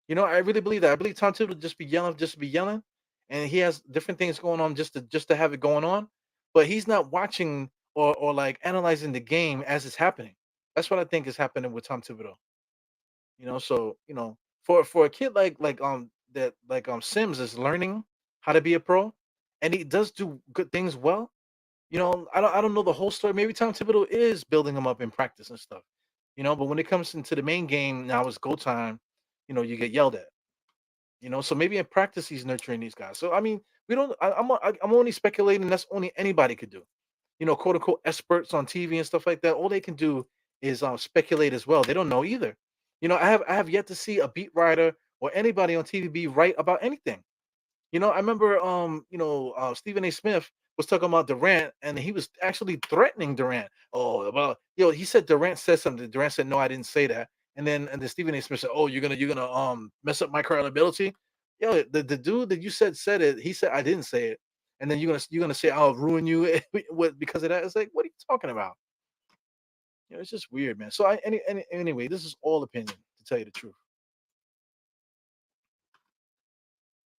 I really believe that. I believe Tom Thibodeau just to be yelling, and he has different things going on just to have it going on, but he's not watching or like analyzing the game as it's happening. That's what I think is happening with Tom Thibodeau. So for a kid like Sims is learning how to be a pro, and he does do good things well. I don't know the whole story. Maybe Tom Thibodeau is building him up in practice and stuff. But when it comes into the main game, now it's go time. You get yelled at. So maybe in practice he's nurturing these guys. So I mean, we don't. I'm only speculating. That's only anybody could do. Quote unquote experts on TV and stuff like that. All they can do is speculate as well. They don't know either. I have yet to see a beat writer or anybody on TV be right about anything. I remember Stephen A. Smith was talking about Durant, and he was actually threatening Durant. Oh, well, he said Durant said something. Durant said, "No, I didn't say that." And then Stephen A. Smith said, "Oh, you're gonna mess up my credibility." The dude that you said it. He said I didn't say it, and then you're gonna say I'll ruin you because of that. It's like, what are you talking about? It's just weird, man. So anyway, this is all opinion to tell you the truth.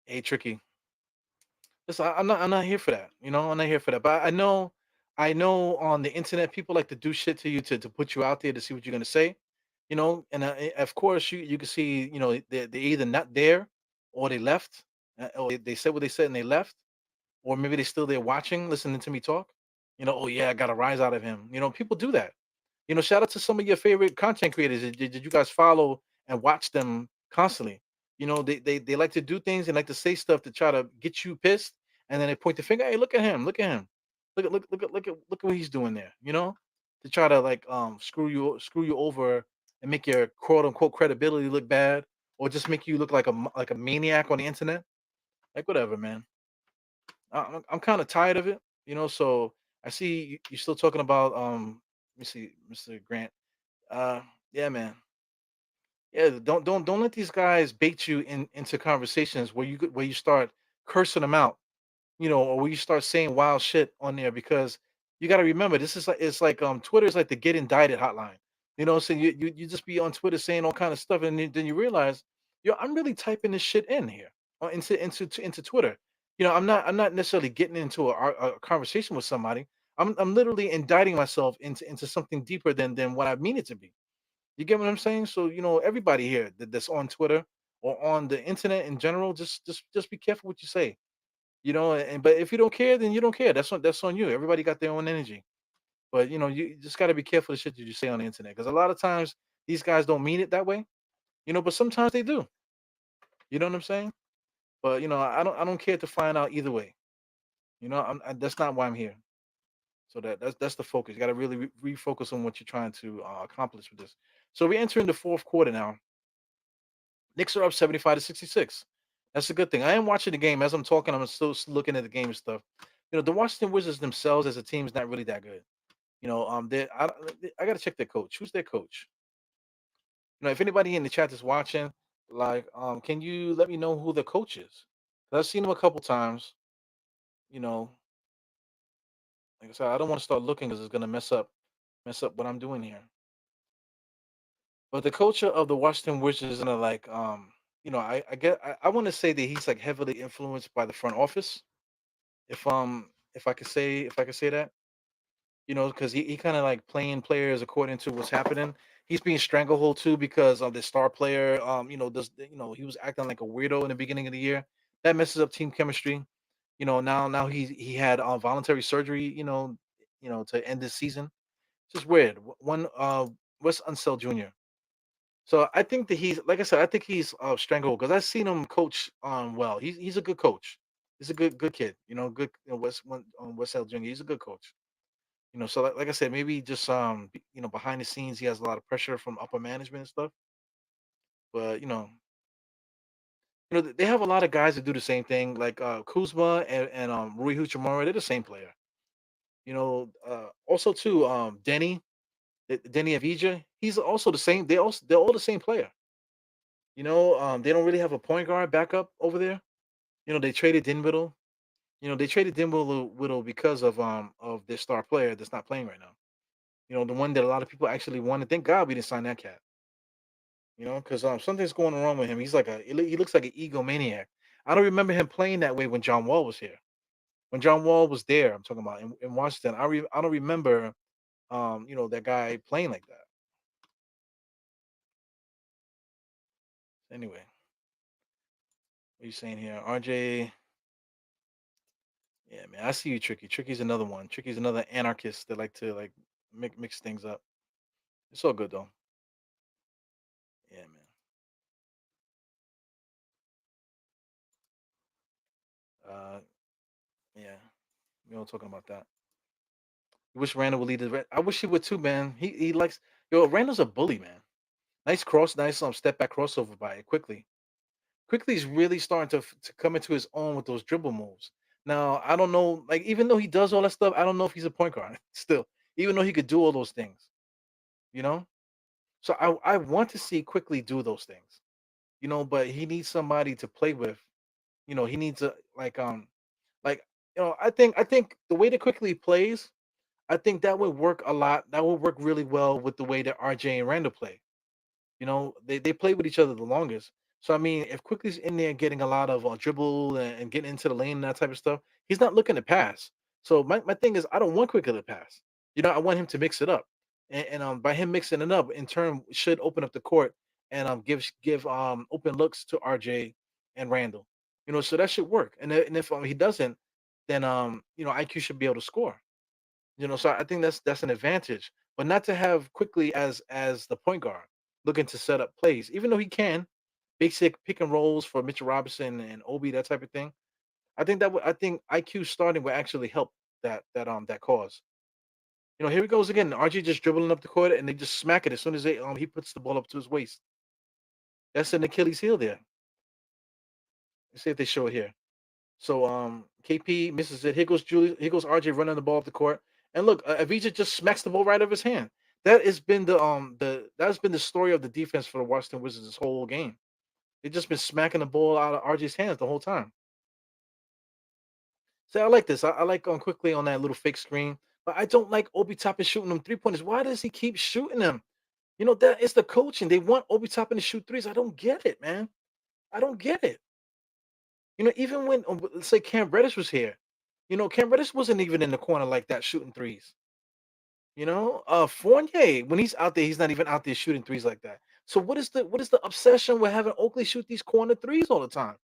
Hey, tricky. Listen, I'm not here for that. I'm not here for that. But I know on the internet people like to do shit to you to put you out there to see what you're gonna say. And of course you can see they're either not there or they left, or they said what they said and they left, or maybe they still there watching, listening to me talk. Oh yeah, I got a rise out of him. People do that. Shout out to some of your favorite content creators. Did you guys follow and watch them constantly? They like to do things and like to say stuff to try to get you pissed, and then they point the finger. Hey, look at him! Look at him! Look at what he's doing there. To try to like screw you over and make your quote unquote credibility look bad, or just make you look like a maniac on the internet. Like whatever, man. I'm kind of tired of it. So I see you're still talking about let me see, Mr. Grant. Yeah, man. Yeah, don't let these guys bait you into conversations where you start cursing them out, or where you start saying wild shit on there, because you got to remember this is like it's like Twitter is like the get indicted hotline. So you just be on Twitter saying all kind of stuff, and then you realize, I'm really typing this shit in here into Twitter. I'm not necessarily getting into a conversation with somebody. I'm literally indicting myself into something deeper than what I mean it to be. You get what I'm saying? So, everybody here that's on Twitter or on the internet in general, just be careful what you say. But if you don't care, then you don't care. That's on you. Everybody got their own energy. But you just got to be careful of the shit that you say on the internet because a lot of times these guys don't mean it that way. But sometimes they do. You know what I'm saying? But I don't care to find out either way. That's not why I'm here. So that's the focus. You got to really refocus on what you're trying to accomplish with this. So we're entering the fourth quarter now. Knicks are up 75 to 66. That's a good thing. I am watching the game as I'm talking. I'm still looking at the game and stuff. The Washington Wizards themselves as a team is not really that good. I got to check their coach. Who's their coach? If anybody in the chat is watching, like, can you let me know who the coach is? 'Cause I've seen him a couple times. You know, like I said, I don't want to start looking because it's gonna mess up what I'm doing here. But the culture of the Washington Wizards is like, I want to say that he's like heavily influenced by the front office. If I could say that, because he kind of like playing players according to what's happening. He's being stranglehold too because of the star player. He was acting like a weirdo in the beginning of the year. That messes up team chemistry. Now he had voluntary surgery. To end this season. It's just weird. One Wes Unseld Jr. So I think that he's like I said, I think he's stranglehold because I've seen him coach well. He's a good coach. He's a good kid. Good Wes L. Jr. He's a good coach. So like I said, maybe just behind the scenes he has a lot of pressure from upper management and stuff. But they have a lot of guys that do the same thing, like Kuzma and Rui Hachimura. They're the same player. Also too, Denny Avija. He's also the same. They're all the same player. They don't really have a point guard backup over there. They traded Dinwiddie. They traded Dinwiddie because of their star player that's not playing right now. The one that a lot of people actually wanted. Thank God we didn't sign that cat. Because something's going wrong with him. He looks like an egomaniac. I don't remember him playing that way when John Wall was here. When John Wall was there, I'm talking about in Washington. I don't remember that guy playing like that. Anyway, what are you saying here? RJ. Yeah, man, I see you, Tricky. Tricky's another one. Tricky's another anarchist that like to like mix things up. It's all good though. Yeah, man. Uh, yeah, we don't talking about that. You wish Randall would lead the. I wish he would too, man. He likes. Randall's a bully, man. Nice step back crossover by it quickly. Quickly's really starting to come into his own with those dribble moves. Now I don't know, like even though he does all that stuff, I don't know if he's a point guard still. Even though he could do all those things, you know. So I want to see Quickly do those things. But he needs somebody to play with. He needs a like I think the way that Quickly plays, I think that would work a lot. That would work really well with the way that RJ and Randall play. They play with each other the longest. So I mean, if Quickly's in there getting a lot of dribble and getting into the lane and that type of stuff, he's not looking to pass. So my thing is, I don't want Quickly to pass. I want him to mix it up, and by him mixing it up, in turn should open up the court and give open looks to RJ and Randall. So that should work. And if he doesn't, then IQ should be able to score. So I think that's an advantage, but not to have Quickly as the point guard looking to set up plays, even though he can basic pick and rolls for Mitchell Robinson and Obi, that type of thing. I think IQ starting will actually help that cause. Here he goes again. RJ just dribbling up the court and they just smack it as soon as he puts the ball up to his waist. That's an Achilles heel there. Let's see if they show it here. So KP misses it. Here goes RJ running the ball up the court. And look, Avija just smacks the ball right out of his hand. That's been the story of the defense for the Washington Wizards this whole game. They've just been smacking the ball out of RJ's hands the whole time. So I like this. I like on quickly on that little fake screen, but I don't like Obi Toppin shooting them 3 pointers. Why does he keep shooting them? That is the coaching. They want Obi Toppin to shoot threes. I don't get it, man. I don't get it. Even when let's say Cam Reddish was here, Cam Reddish wasn't even in the corner like that shooting threes. Fournier, when he's out there, he's not even out there shooting threes like that. So what is the obsession with having Oakley shoot these corner threes all the time?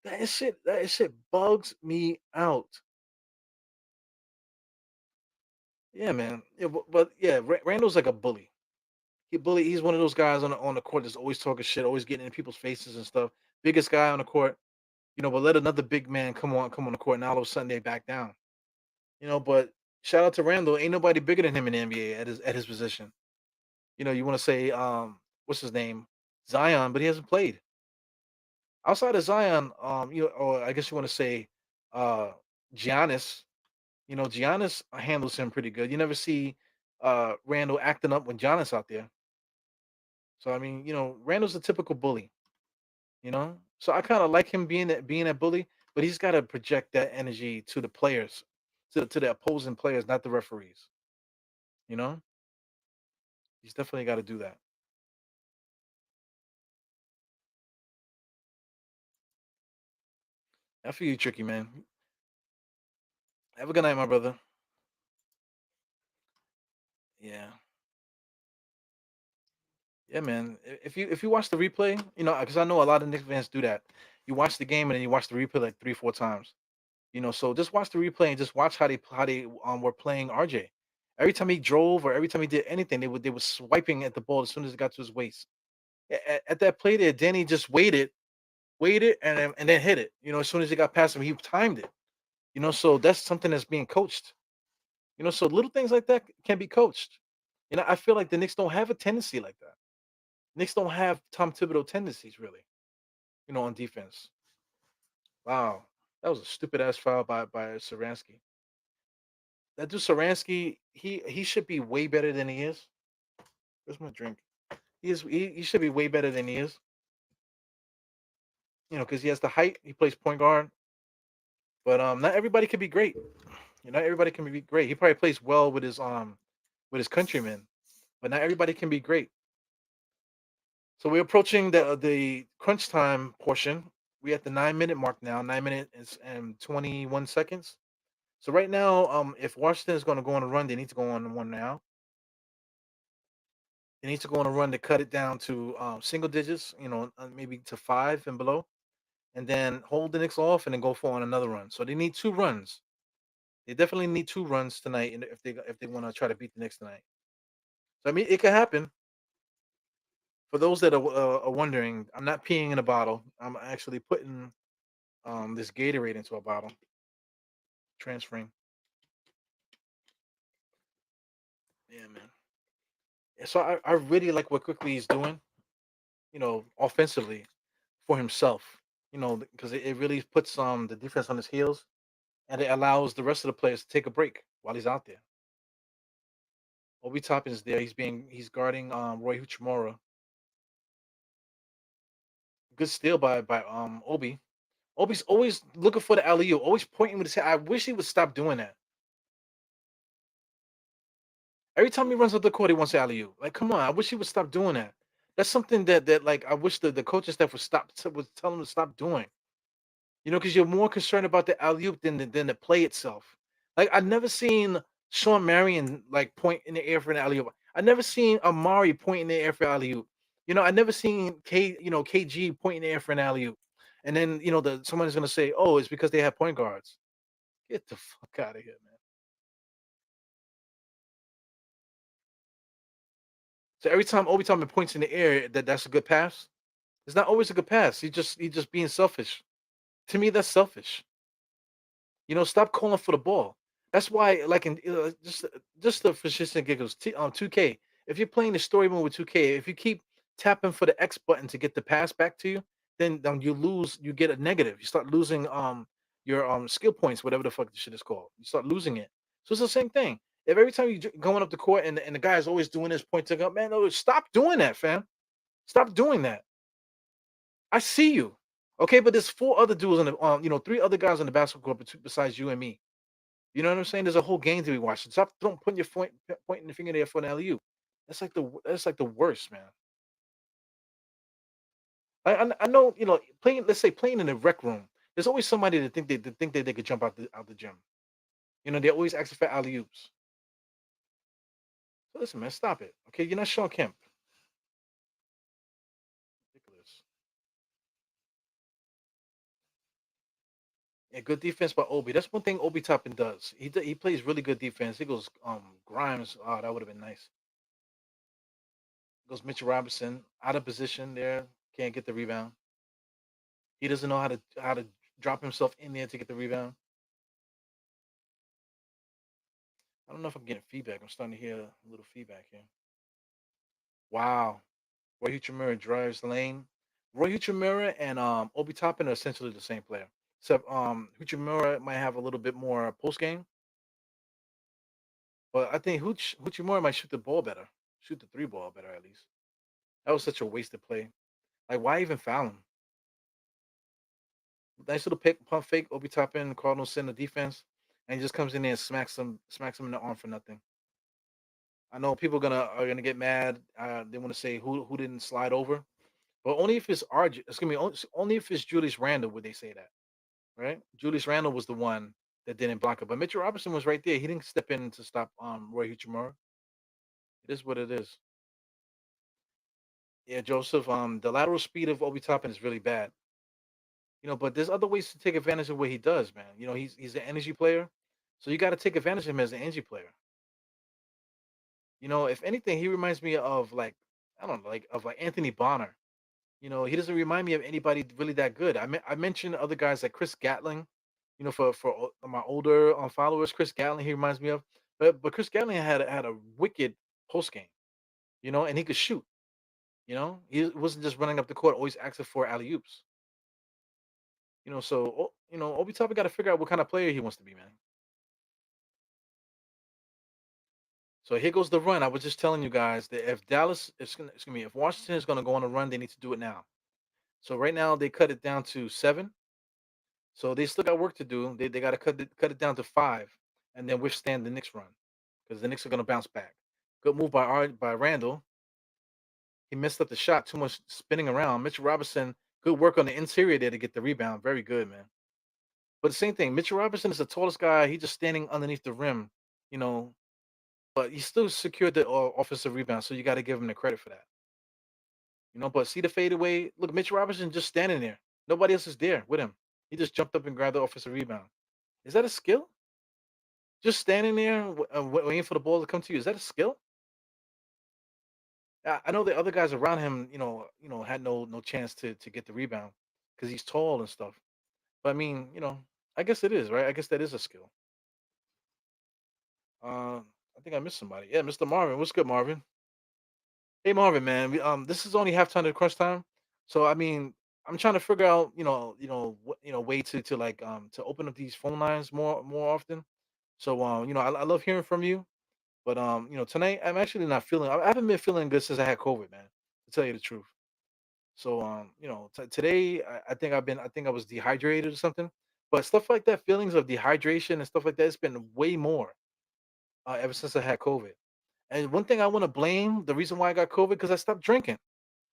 That shit bugs me out. Yeah, man. Yeah, but yeah, Randall's like a bully. He's one of those guys on the court that's always talking shit, always getting in people's faces and stuff. Biggest guy on the court, but let another big man come on the court, and all of a sudden they back down. But shout out to Randall. Ain't nobody bigger than him in the NBA at his position. You want to say what's his name? Zion, but he hasn't played. Outside of Zion, or I guess you want to say uh Giannis. Giannis handles him pretty good. You never see Randall acting up when Giannis out there. So I mean, Randall's a typical bully. So I kind of like him being a bully, but he's got to project that energy to the players, to the opposing players, not the referees. You know, he's definitely got to do that. I feel you, tricky man. Have a good night, my brother. Yeah, yeah, man. If you watch the replay, because I know a lot of Knicks fans do that. You watch the game and then you watch the replay like 3, 4 times. So just watch the replay and just watch how they were playing RJ. Every time he drove or every time he did anything, they were swiping at the ball as soon as it got to his waist. At that play there, Danny just waited, and then hit it. As soon as it got past him, he timed it. So that's something that's being coached. So little things like that can be coached. I feel like the Knicks don't have a tendency like that. Knicks don't have Tom Thibodeau tendencies really. On defense. Wow, that was a stupid ass foul by Saransky. That dude Saransky, he should be way better than he is. Where's my drink? He should be way better than he is. Because he has the height. He plays point guard, but not everybody can be great. Not everybody can be great. He probably plays well with his countrymen, but not everybody can be great. So we're approaching the crunch time portion. We at the 9 minute mark now. 9 minutes and 21 seconds. So right now, if Washington is going to go on a run, they need to go on one now. They need to go on a run to cut it down to single digits. Maybe to 5 and below, and then hold the Knicks off, and then go for on another run. So they need 2 runs. They definitely need 2 runs tonight, and if they want to try to beat the Knicks tonight. So I mean, it could happen. For those that are wondering, I'm not peeing in a bottle. I'm actually putting this Gatorade into a bottle, transferring. Yeah, man. Yeah, so I really like what quickly he's doing. Offensively for himself. Because it really puts the defense on his heels, and it allows the rest of the players to take a break while he's out there. Obi Toppin is there. He's guarding Roy Hachimura. Good steal by Obi. Obi's always looking for the alley oop, always pointing with his head. I wish he would stop doing that. Every time he runs up the court, he wants alley oop. Like, come on! I wish he would stop doing that. That's something that like I wish the coaching staff would tell him to stop doing. Because you're more concerned about the alley oop than the play itself. Like I never seen Sean Marion like point in the air for an alley oop. I never seen Amari point in the air for alley oop. I never seen KG point in the air for an alley oop. And then someone's gonna say, "Oh, it's because they have point guards." Get the fuck out of here, man. So every time Obi Toppin points in the air, that's a good pass. It's not always a good pass. He just being selfish. To me, that's selfish. Stop calling for the ball. That's why, like, just the for shits and giggles. 2K. If you're playing the story mode with 2K, if you keep tapping for the X button to get the pass back to you, then you lose. You get a negative. You start losing your skill points, whatever the fuck the shit is called. You start losing it. So it's the same thing. If every time you going up the court and the guy is always doing this pointing up, man, no, stop doing that, fam. Stop doing that. I see you. Okay, but there's 4 other dudes on the 3 other guys on the basketball court besides you and me. You know what I'm saying? There's a whole game to be watching. Stop don't putting your pointing the finger there for an alley oop. That's like the worst, man. I know playing. Let's say playing in the rec room. There's always somebody that think that they could jump out the gym. They always asking for alley oops. So listen, man, stop it. Okay, you're not Sean Kemp. Ridiculous. Yeah, good defense by Obi. That's one thing Obi Toppin does. He plays really good defense. He goes Grimes. Oh, that would have been nice. Goes Mitchell Robinson out of position there. Can't get the rebound. He doesn't know how to drop himself in there to get the rebound. I don't know if I'm getting feedback. I'm starting to hear a little feedback here. Wow. Roy Uchimura drives the lane. Roy Uchimura and Obi Toppin are essentially the same player. Except Uchimura might have a little bit more post game, but I think Uchimura might shoot the ball better. Shoot the three ball better at least. That was such a wasted play. Like why even foul him? Nice little pick pump fake, Obi Toppin, Cardinals send the defense, and he just comes in there and smacks him in the arm for nothing. I know people are gonna get mad. They want to say who didn't slide over, but only if it's RJ. It's gonna be only if it's Julius Randle would they say that, right? Julius Randle was the one that didn't block it, but Mitchell Robinson was right there. He didn't step in to stop Roy Hachimura. It is what it is. Yeah, Joseph. The lateral speed of Obi Toppin is really bad. But there's other ways to take advantage of what he does, man. He's an energy player, so you got to take advantage of him as an energy player. If anything, he reminds me of like I don't know, like Anthony Bonner. He doesn't remind me of anybody really that good. I mentioned other guys like Chris Gatling. My older followers, Chris Gatling he reminds me of. But Chris Gatling had a wicked post game. And he could shoot. He wasn't just running up the court, always asking for alley oops. Obi Toppin got to figure out what kind of player he wants to be, man. So here goes the run. I was just telling you guys that if Dallas, it's gonna be if Washington is gonna go on a run, they need to do it now. So right now they cut it down to 7. So they still got work to do. They got to cut it down to 5, and then withstand the Knicks run because the Knicks are gonna bounce back. Good move by Randall. He missed up the shot. Too much spinning around. Mitchell Robinson. Good work on the interior there to get the rebound. Very good, man. But the same thing. Mitchell Robinson is the tallest guy. He's just standing underneath the rim. You know, but he still secured the offensive rebound. So you got to give him the credit for that. But see the fadeaway. Look, Mitch Robinson just standing there. Nobody else is there with him. He just jumped up and grabbed the offensive rebound. Is that a skill? Just standing there waiting for the ball to come to you. Is that a skill? I know the other guys around him, had no chance to get the rebound because he's tall and stuff. But I mean, I guess it is right. I guess that is a skill. I think I missed somebody. Yeah, Mr. Marvin. What's good, Marvin? Hey Marvin, man. This is only halftime to crunch time, so I mean, I'm trying to figure out, way to like to open up these phone lines more often. So I love hearing from you, but tonight I'm actually not feeling. I haven't been feeling good since I had COVID, man. To tell you the truth. So today I think I was dehydrated or something, but stuff like that, feelings of dehydration and stuff like that, it's been way more ever since I had COVID. And one thing I want to blame the reason why I got COVID because I stopped drinking.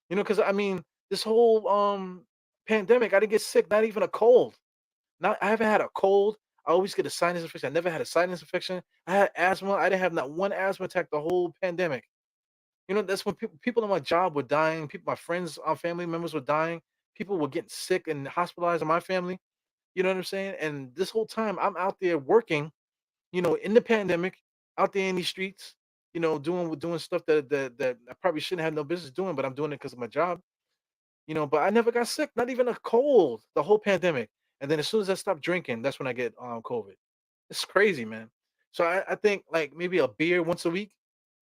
Because I mean, this whole pandemic, I didn't get sick, not even a cold. Not I haven't had a cold. I always get a sinus infection. I never had a sinus infection. I had asthma. I didn't have not one asthma attack the whole pandemic. That's when people on my job were dying. People, my friends, family members were dying. People were getting sick and hospitalized in my family. You know what I'm saying? And this whole time, I'm out there working. In the pandemic, out there in these streets. Doing stuff that I probably shouldn't have no business doing, but I'm doing it because of my job. But I never got sick, not even a cold, the whole pandemic. And then as soon as I stopped drinking, that's when I get COVID. It's crazy, man. So I think like maybe a beer once a week.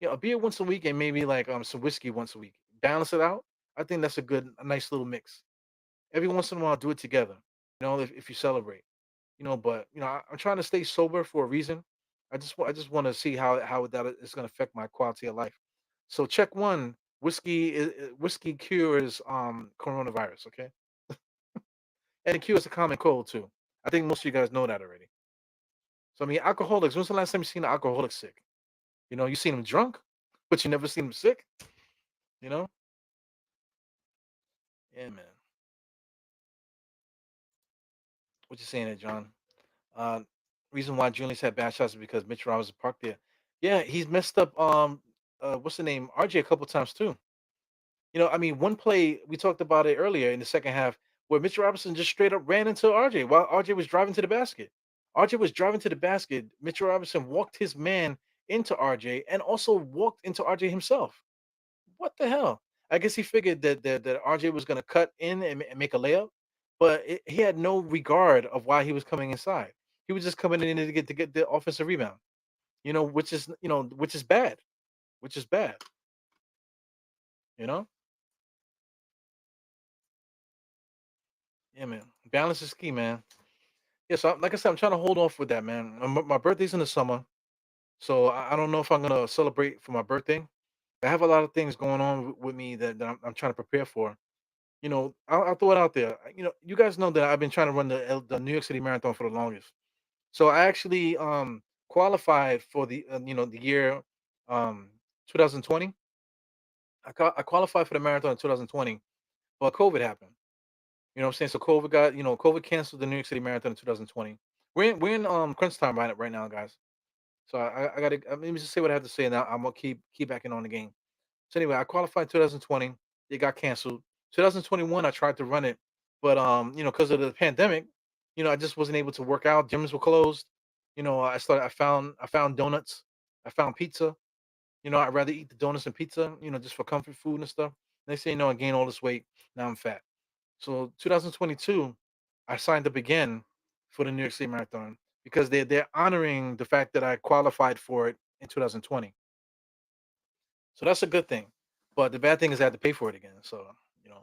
A beer once a week and maybe like some whiskey once a week. Balance it out. I think that's a nice little mix. Every once in a while, do it together. If you celebrate. But I'm trying to stay sober for a reason. I just want to see how that is going to affect my quality of life. So check one, whiskey cures coronavirus, okay? And it cures the common cold too. I think most of you guys know that already. So I mean, alcoholics. When's the last time you seen an alcoholic sick? You seen him drunk, but you never seen him sick. You know? Yeah, man. What you saying there, John? Uh, reason why Julius had bad shots is because Mitch Robinson parked there. Yeah, he's messed up. What's the name? RJ a couple times too. I mean, one play we talked about it earlier in the second half where Mitch Robinson just straight up ran into RJ while RJ was driving to the basket. RJ was driving to the basket. Mitch Robinson walked his man into RJ and also walked into RJ himself. What the hell? I guess he figured that RJ was going to cut in and make a layup, but he had no regard of why he was coming inside. He was just coming in to get the offensive rebound. Which is bad, which is bad. You know, yeah, man. Balance is key, man. Yeah, so like I said, I'm trying to hold off with that, man. My birthday's in the summer, so I don't know if I'm gonna celebrate for my birthday. I have a lot of things going on with me that I'm trying to prepare for. I'll throw it out there. You guys know that I've been trying to run the New York City Marathon for the longest. So I actually qualified for the year um 2020. I qualified for the marathon in 2020, but COVID happened. You know what I'm saying? So COVID canceled the New York City Marathon in 2020. We're in Crunchtime right now, guys. So I got to let me just say what I have to say, and I'm gonna keep backing on the game. So anyway, I qualified 2020. It got canceled. 2021, I tried to run it, but because of the pandemic, I just wasn't able to work out. Gyms were closed. I found donuts. I found pizza. I'd rather eat the donuts and pizza. Just for comfort food and stuff. Next thing you know, I gained all this weight. Now I'm fat. So 2022, I signed up again for the New York City Marathon because they're honoring the fact that I qualified for it in 2020. So that's a good thing. But the bad thing is I have to pay for it again. You know,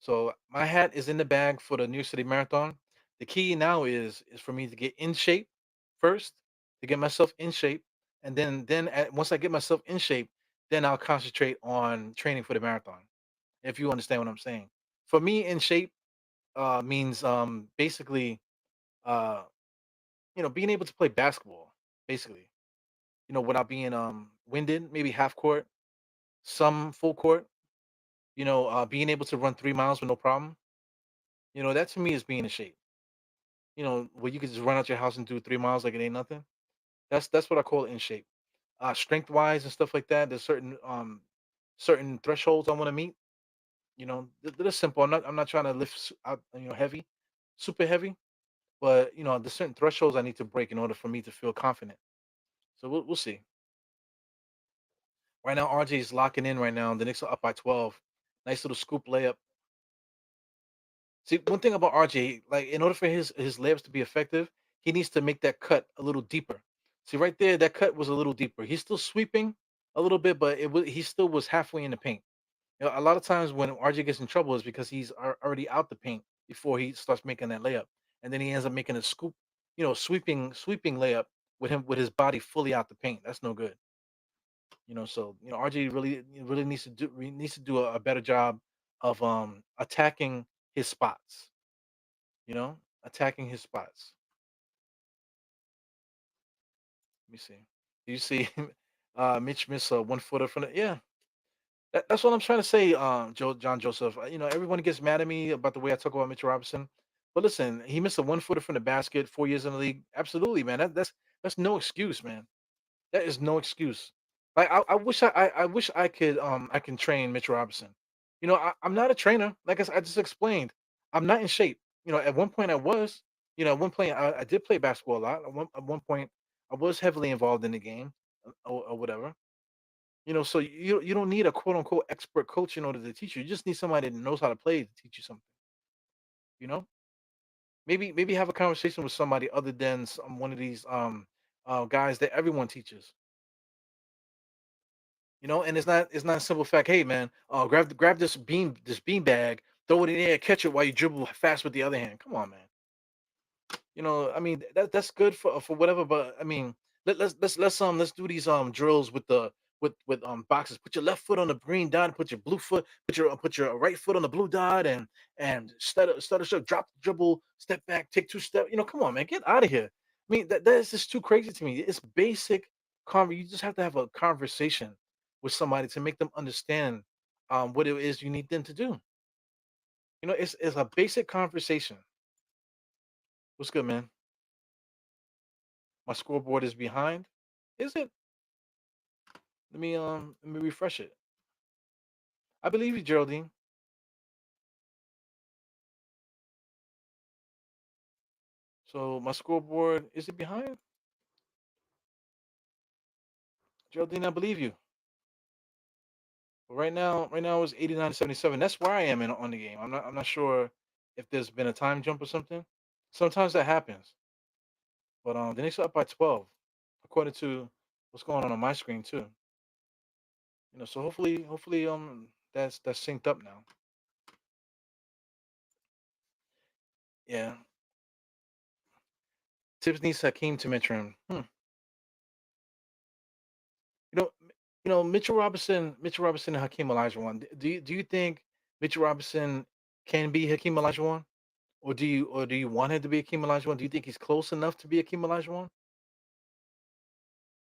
so my hat is in the bag for the New York City Marathon. The key now is for me to get in shape first, to get myself in shape, and once I get myself in shape, then I'll concentrate on training for the marathon. If you understand what I'm saying. For me, in shape means basically uh, being able to play basketball, basically. Without being winded, maybe half court, some full court. Being able to run 3 miles with no problem. That to me is being in shape. Where you could just run out your house and do 3 miles like it ain't nothing. That's what I call in shape. Strength wise and stuff like that. There's certain thresholds I want to meet. They're simple. I'm not trying to lift out heavy, super heavy. But there's certain thresholds I need to break in order for me to feel confident. So we'll see. Right now, RJ is locking in right now. The Knicks are up by 12. Nice little scoop layup. See, one thing about RJ, like in order for his layups to be effective, he needs to make that cut a little deeper. See, right there, that cut was a little deeper. He's still sweeping a little bit, but he still was halfway in the paint. A lot of times when RJ gets in trouble is because he's already out the paint before he starts making that layup, and then he ends up making a scoop, sweeping layup with his body fully out the paint. That's no good. So RJ really needs to do a better job of attacking his spots. Attacking his spots. Let me see. Do you see Mitch miss a 1 footer from the yeah? That's what I'm trying to say, John Joseph. Everyone gets mad at me about the way I talk about Mitchell Robinson, but listen, he missed a 1 footer from the basket, 4 years in the league. Absolutely, man. That's no excuse, man. That is no excuse. Like I wish I could I can train Mitchell Robinson. I'm not a trainer. Like I just explained, I'm not in shape. At one point I was. At one point I did play basketball a lot. At one point I was heavily involved in the game, or whatever. So you don't need a quote unquote expert coach in order to teach you. You just need somebody that knows how to play to teach you something. You know, maybe have a conversation with somebody other than one of these guys that everyone teaches. And it's not a simple fact. Hey man, grab this bean bag, throw it in the air, catch it while you dribble fast with the other hand. Come on, man. I mean that's good for whatever, but I mean let's do these drills with boxes. Put your left foot on the green dot, put your blue foot, put your right foot on the blue dot, and stutter step, drop the dribble, step back, take 2 steps. Come on, man, get out of here. I mean that is just too crazy to me. It's basic you just have to have a conversation with somebody to make them understand what it is you need them to do. It's a basic conversation. What's good, man? My scoreboard is behind. Is it? Let me refresh it. I believe you, Geraldine. So my scoreboard is it behind? Geraldine, I believe you. But right now it's 89 to 77. That's where I am on the game. I'm not sure if there's been a time jump or something. Sometimes that happens. But the Knicks are up by 12, according to what's going on my screen too. So hopefully that's synced up now. Yeah. Tips needs Hakeem to mentor him. You know, Mitchell Robinson and Hakeem Olajuwon. Do you think Mitchell Robinson can be Hakeem Olajuwon, or do you want him to be Hakeem Olajuwon? Do you think he's close enough to be Hakeem Olajuwon?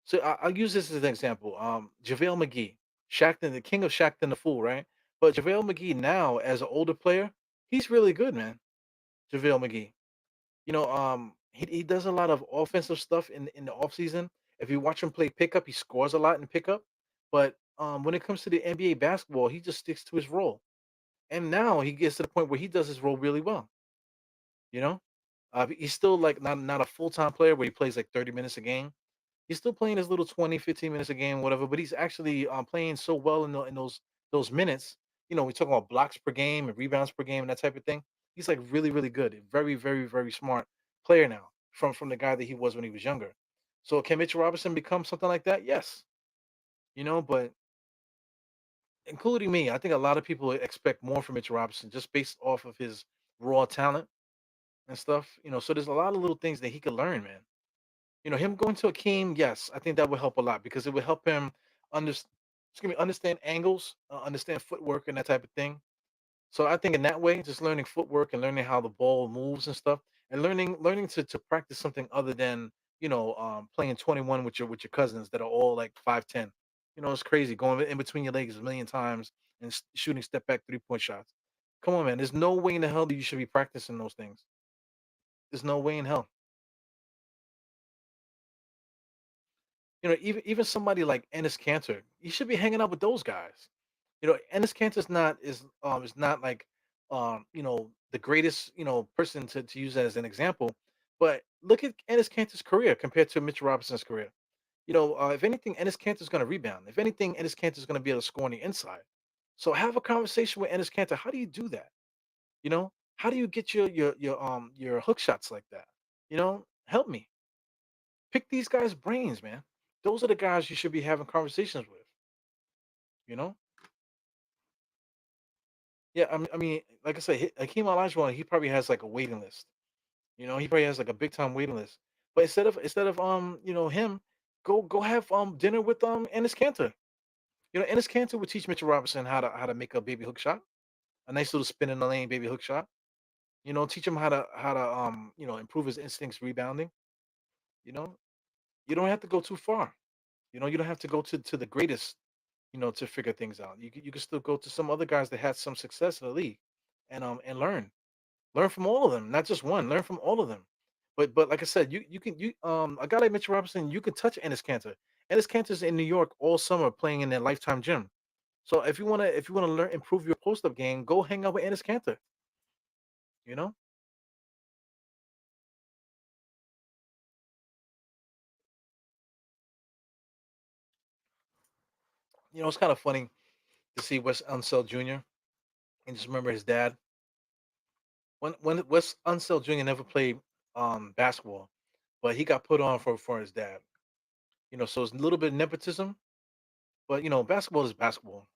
So I'll use this as an example. JaVale McGee, Shaqton, the king of Shaqton the Fool, right? But JaVale McGee now, as an older player, he's really good, man. JaVale McGee. He does a lot of offensive stuff in the offseason. If you watch him play pickup, he scores a lot in pickup. But when it comes to the NBA basketball, he just sticks to his role. And now he gets to the point where he does his role really well. You know, he's still like not a full time player where he plays like 30 minutes a game. He's still playing his little 20, 15 minutes a game, whatever. But he's actually playing so well in those minutes. We talk about blocks per game and rebounds per game and that type of thing. He's like really, really good. Very, very, very smart player now from the guy that he was when he was younger. So can Mitchell Robinson become something like that? Yes. But including me, I think a lot of people expect more from Mitchell Robinson just based off of his raw talent and stuff. So there's a lot of little things that he could learn, man. Him going to Akeem, yes, I think that would help a lot because it would help him understand, understand angles, understand footwork and that type of thing. So I think in that way, just learning footwork and learning how the ball moves and stuff, and learning to practice something other than playing 21 with your cousins that are all like 5'10". It's crazy going in between your legs a million times and shooting step back 3-point shots. Come on, man. There's no way in the hell that you should be practicing those things. There's no way in hell. Even somebody like Ennis Cantor, you should be hanging out with those guys. Ennis Cantor's not like the greatest person to use as an example, but look at Ennis Cantor's career compared to Mitchell Robinson's career. If anything, Ennis Cantor's going to rebound. If anything, Ennis Cantor's going to be able to score on the inside. So have a conversation with Ennis Cantor. How do you do that? How do you get your hook shots like that? Help me pick these guys' brains, man. Those are the guys you should be having conversations with. You know, yeah. I mean, like I said, Hakeem Olajuwon, he probably has like a waiting list. He probably has like a big time waiting list. But instead of him, go have dinner with Ennis Cantor. Ennis Cantor would teach Mitchell Robinson how to make a baby hook shot, a nice little spin in the lane baby hook shot. Teach him how to improve his instincts rebounding. You know, you don't have to go too far. You don't have to go to the greatest to figure things out. You can still go to some other guys that had some success in the league, and learn from all of them, not just one. Learn from all of them. But like I said, you a guy like Mitchell Robinson, you can touch Ennis Cantor. Ennis Cantor's in New York all summer playing in their Lifetime gym. So if you wanna learn improve your post up game, go hang out with Ennis Cantor. You know, it's kind of funny to see Wes Unseld Jr. and just remember his dad. When Wes Unseld Jr. never played basketball, but he got put on for his dad. So it's a little bit of nepotism, but basketball is basketball.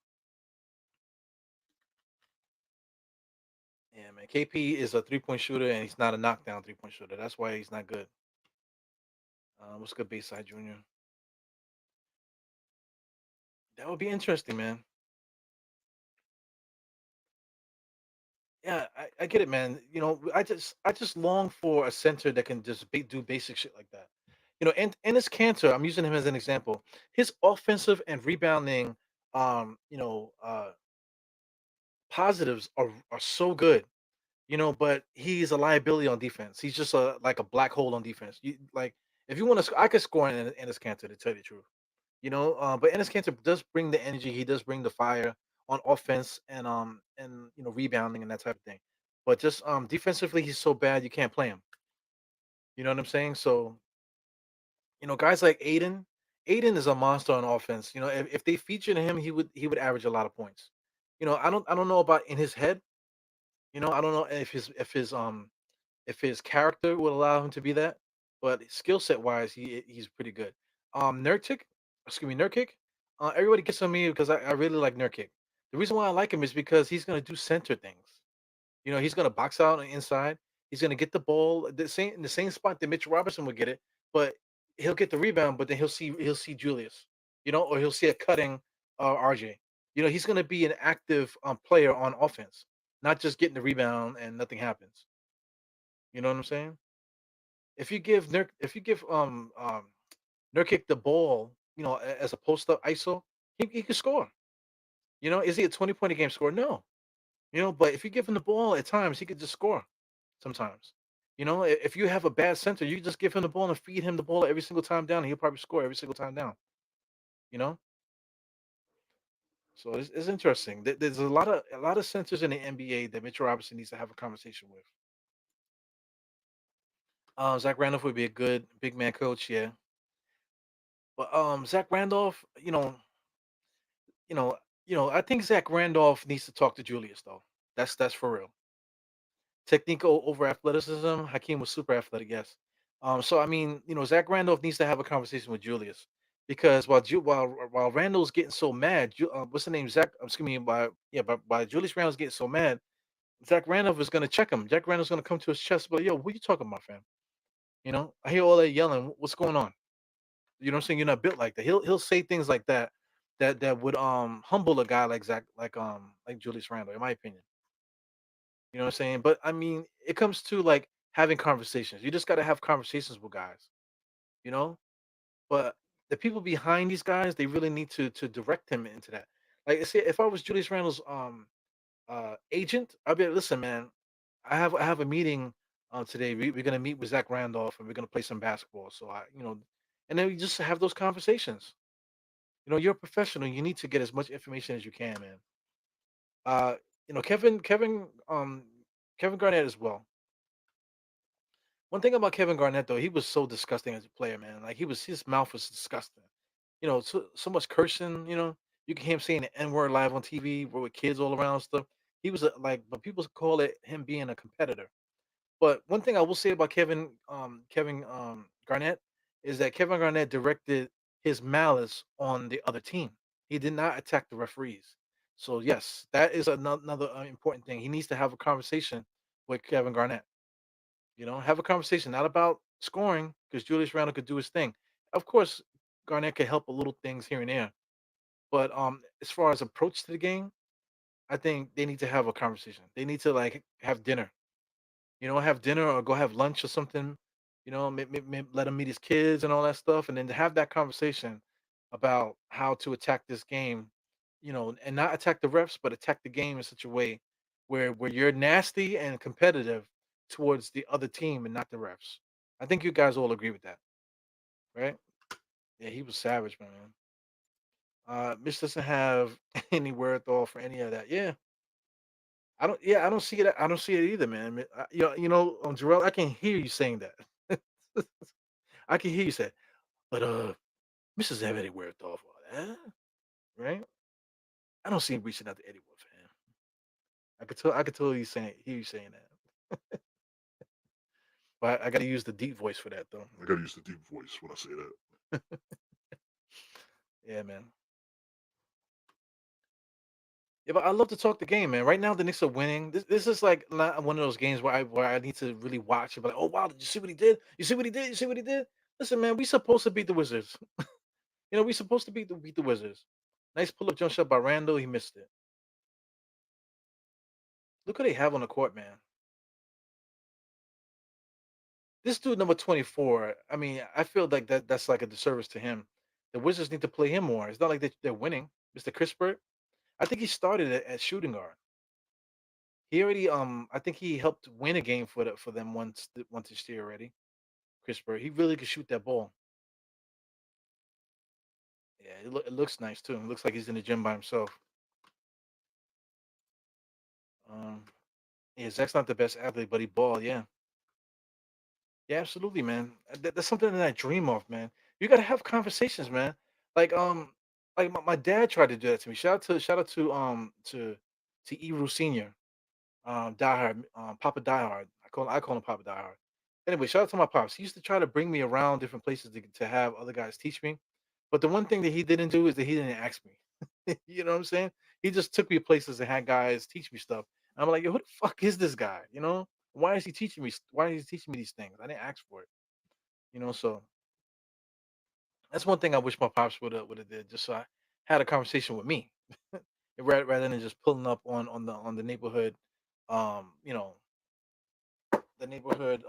Yeah, man. KP is a 3-point shooter, and he's not a knockdown 3-point shooter. That's why he's not good. What's good, Bayside Junior? That would be interesting, man. Yeah, I get it, man. I just long for a center that can just do basic shit like that. And this Cantor, I'm using him as an example. His offensive and rebounding, um, you know, uh, positives are so good. but he's a liability on defense. He's just a black hole on defense. If you want to, I could score in Ennis Cantor to tell you the truth. But Ennis Cantor does bring the energy. He does bring the fire on offense and rebounding and that type of thing. But just defensively, he's so bad you can't play him. You know what I'm saying? So guys like Aiden is a monster on offense. If they featured him, he would average a lot of points. I don't know about in his head. I don't know if his character would allow him to be that, but skill set wise, he's pretty good. Nurkic, excuse me, Nurkic. Everybody gets on me because I really like Nurkic. The reason why I like him is because he's gonna do center things. He's gonna box out on the inside. He's gonna get the ball in the same spot that Mitch Robinson would get it, but he'll get the rebound, but then he'll see Julius, or he'll see a cutting RJ. He's gonna be an active player on offense, not just getting the rebound and nothing happens. You know what I'm saying? If you give Nurkic the ball, as a post up ISO, he could score. Is he a 20 point a game scorer? No. But if you give him the ball at times, he could just score sometimes. If you have a bad center, you just give him the ball and feed him the ball every single time down, and he'll probably score every single time down. You know, so it's interesting. There's a lot of centers in the NBA that Mitchell Robinson needs to have a conversation with. Zach Randolph would be a good big man coach, yeah. But Zach Randolph, I think Zach Randolph needs to talk to Julius though. That's for real. Technique over athleticism. Hakeem was super athletic, yes. So I mean, Zach Randolph needs to have a conversation with Julius because while Randall's getting so mad, what's the name? Excuse me, by Julius Randall's getting so mad, Zach Randolph is gonna check him. Jack Randall's gonna come to his chest, but yo, what you talking about, fam? I hear all that yelling. What's going on? You know what I'm saying? You're not built like that. He'll say things like that that would humble a guy like Zach, like Julius Randle, in my opinion. You know what I'm saying? But I mean, it comes to like having conversations. You just got to have conversations with guys, you know. But the people behind these guys, they really need to direct him into that. Like, see, if I was Julius Randle's agent, I'd be like, listen, man, I have a meeting today. We're gonna meet with Zach Randolph and we're gonna play some basketball. So and then we just have those conversations. You're a professional. You need to get as much information as you can, man. Uh, Kevin Garnett as well. One thing about Kevin Garnett though, he was so disgusting as a player, man. Like his mouth was disgusting. So much cursing. You can hear him saying the N word live on TV with kids all around and stuff. He was but people call it him being a competitor. But one thing I will say about Kevin Garnett is that Kevin Garnett directed his malice on the other team. He did not attack the referees. So yes, that is another important thing. He needs to have a conversation with Kevin Garnett. Have a conversation, not about scoring, because Julius Randle could do his thing. Of course, Garnett could help a little things here and there. But as far as approach to the game, I think they need to have a conversation. They need to like have dinner. Have dinner or go have lunch or something. Let him meet his kids and all that stuff, and then to have that conversation about how to attack this game. And not attack the refs, but attack the game in such a way where you're nasty and competitive towards the other team and not the refs. I think you guys all agree with that, right? Yeah, he was savage, man. Mitch doesn't have any wherewithal for any of that. Yeah, I don't. Yeah, I don't see it. I don't see it either, man. Jarrell, I can hear you saying that. I can hear you say, but Mitch doesn't have any wherewithal for all that, right? I don't see him reaching out to Eddie Wolf, man. I could totally hear you saying that. But I got to use the deep voice for that, though. I gotta use the deep voice when I say that. Yeah, man. Yeah, but I love to talk the game, man. Right now, the Knicks are winning. This is like not one of those games where I need to really watch it. But like, oh wow, did you see what he did? You see what he did? You see what he did? Listen, man, we supposed to beat the Wizards. We supposed to beat the Wizards. Nice pull up jump shot by Randall. He missed it. Look who they have on the court, man. This dude number 24. I mean, I feel like that's like a disservice to him. The Wizards need to play him more. It's not like they're winning. Mr. Crispert. I think he started at shooting guard. He already I think he helped win a game for them once this year already. Chris Bird. He really could shoot that ball. Yeah, it looks nice too. It looks like he's in the gym by himself. Um, yeah, Zach's not the best athlete, but he ball. Yeah, yeah, absolutely, man. That's something that I dream of, man. You gotta have conversations, man. Like my dad tried to do that to me. Shout out to Eru Senior, diehard, Papa Diehard. I call him Papa Diehard. Anyway, shout out to my pops. He used to try to bring me around different places to have other guys teach me. But the one thing that he didn't do is that he didn't ask me. You know what I'm saying? He just took me places and had guys teach me stuff. And I'm like, yo, who the fuck is this guy? You know? Why is he teaching me? Why is he teaching me these things? I didn't ask for it. You know, so that's one thing I wish my pops would have did, just so I had a conversation with me, rather than just pulling up on the neighborhood, you know, the neighborhood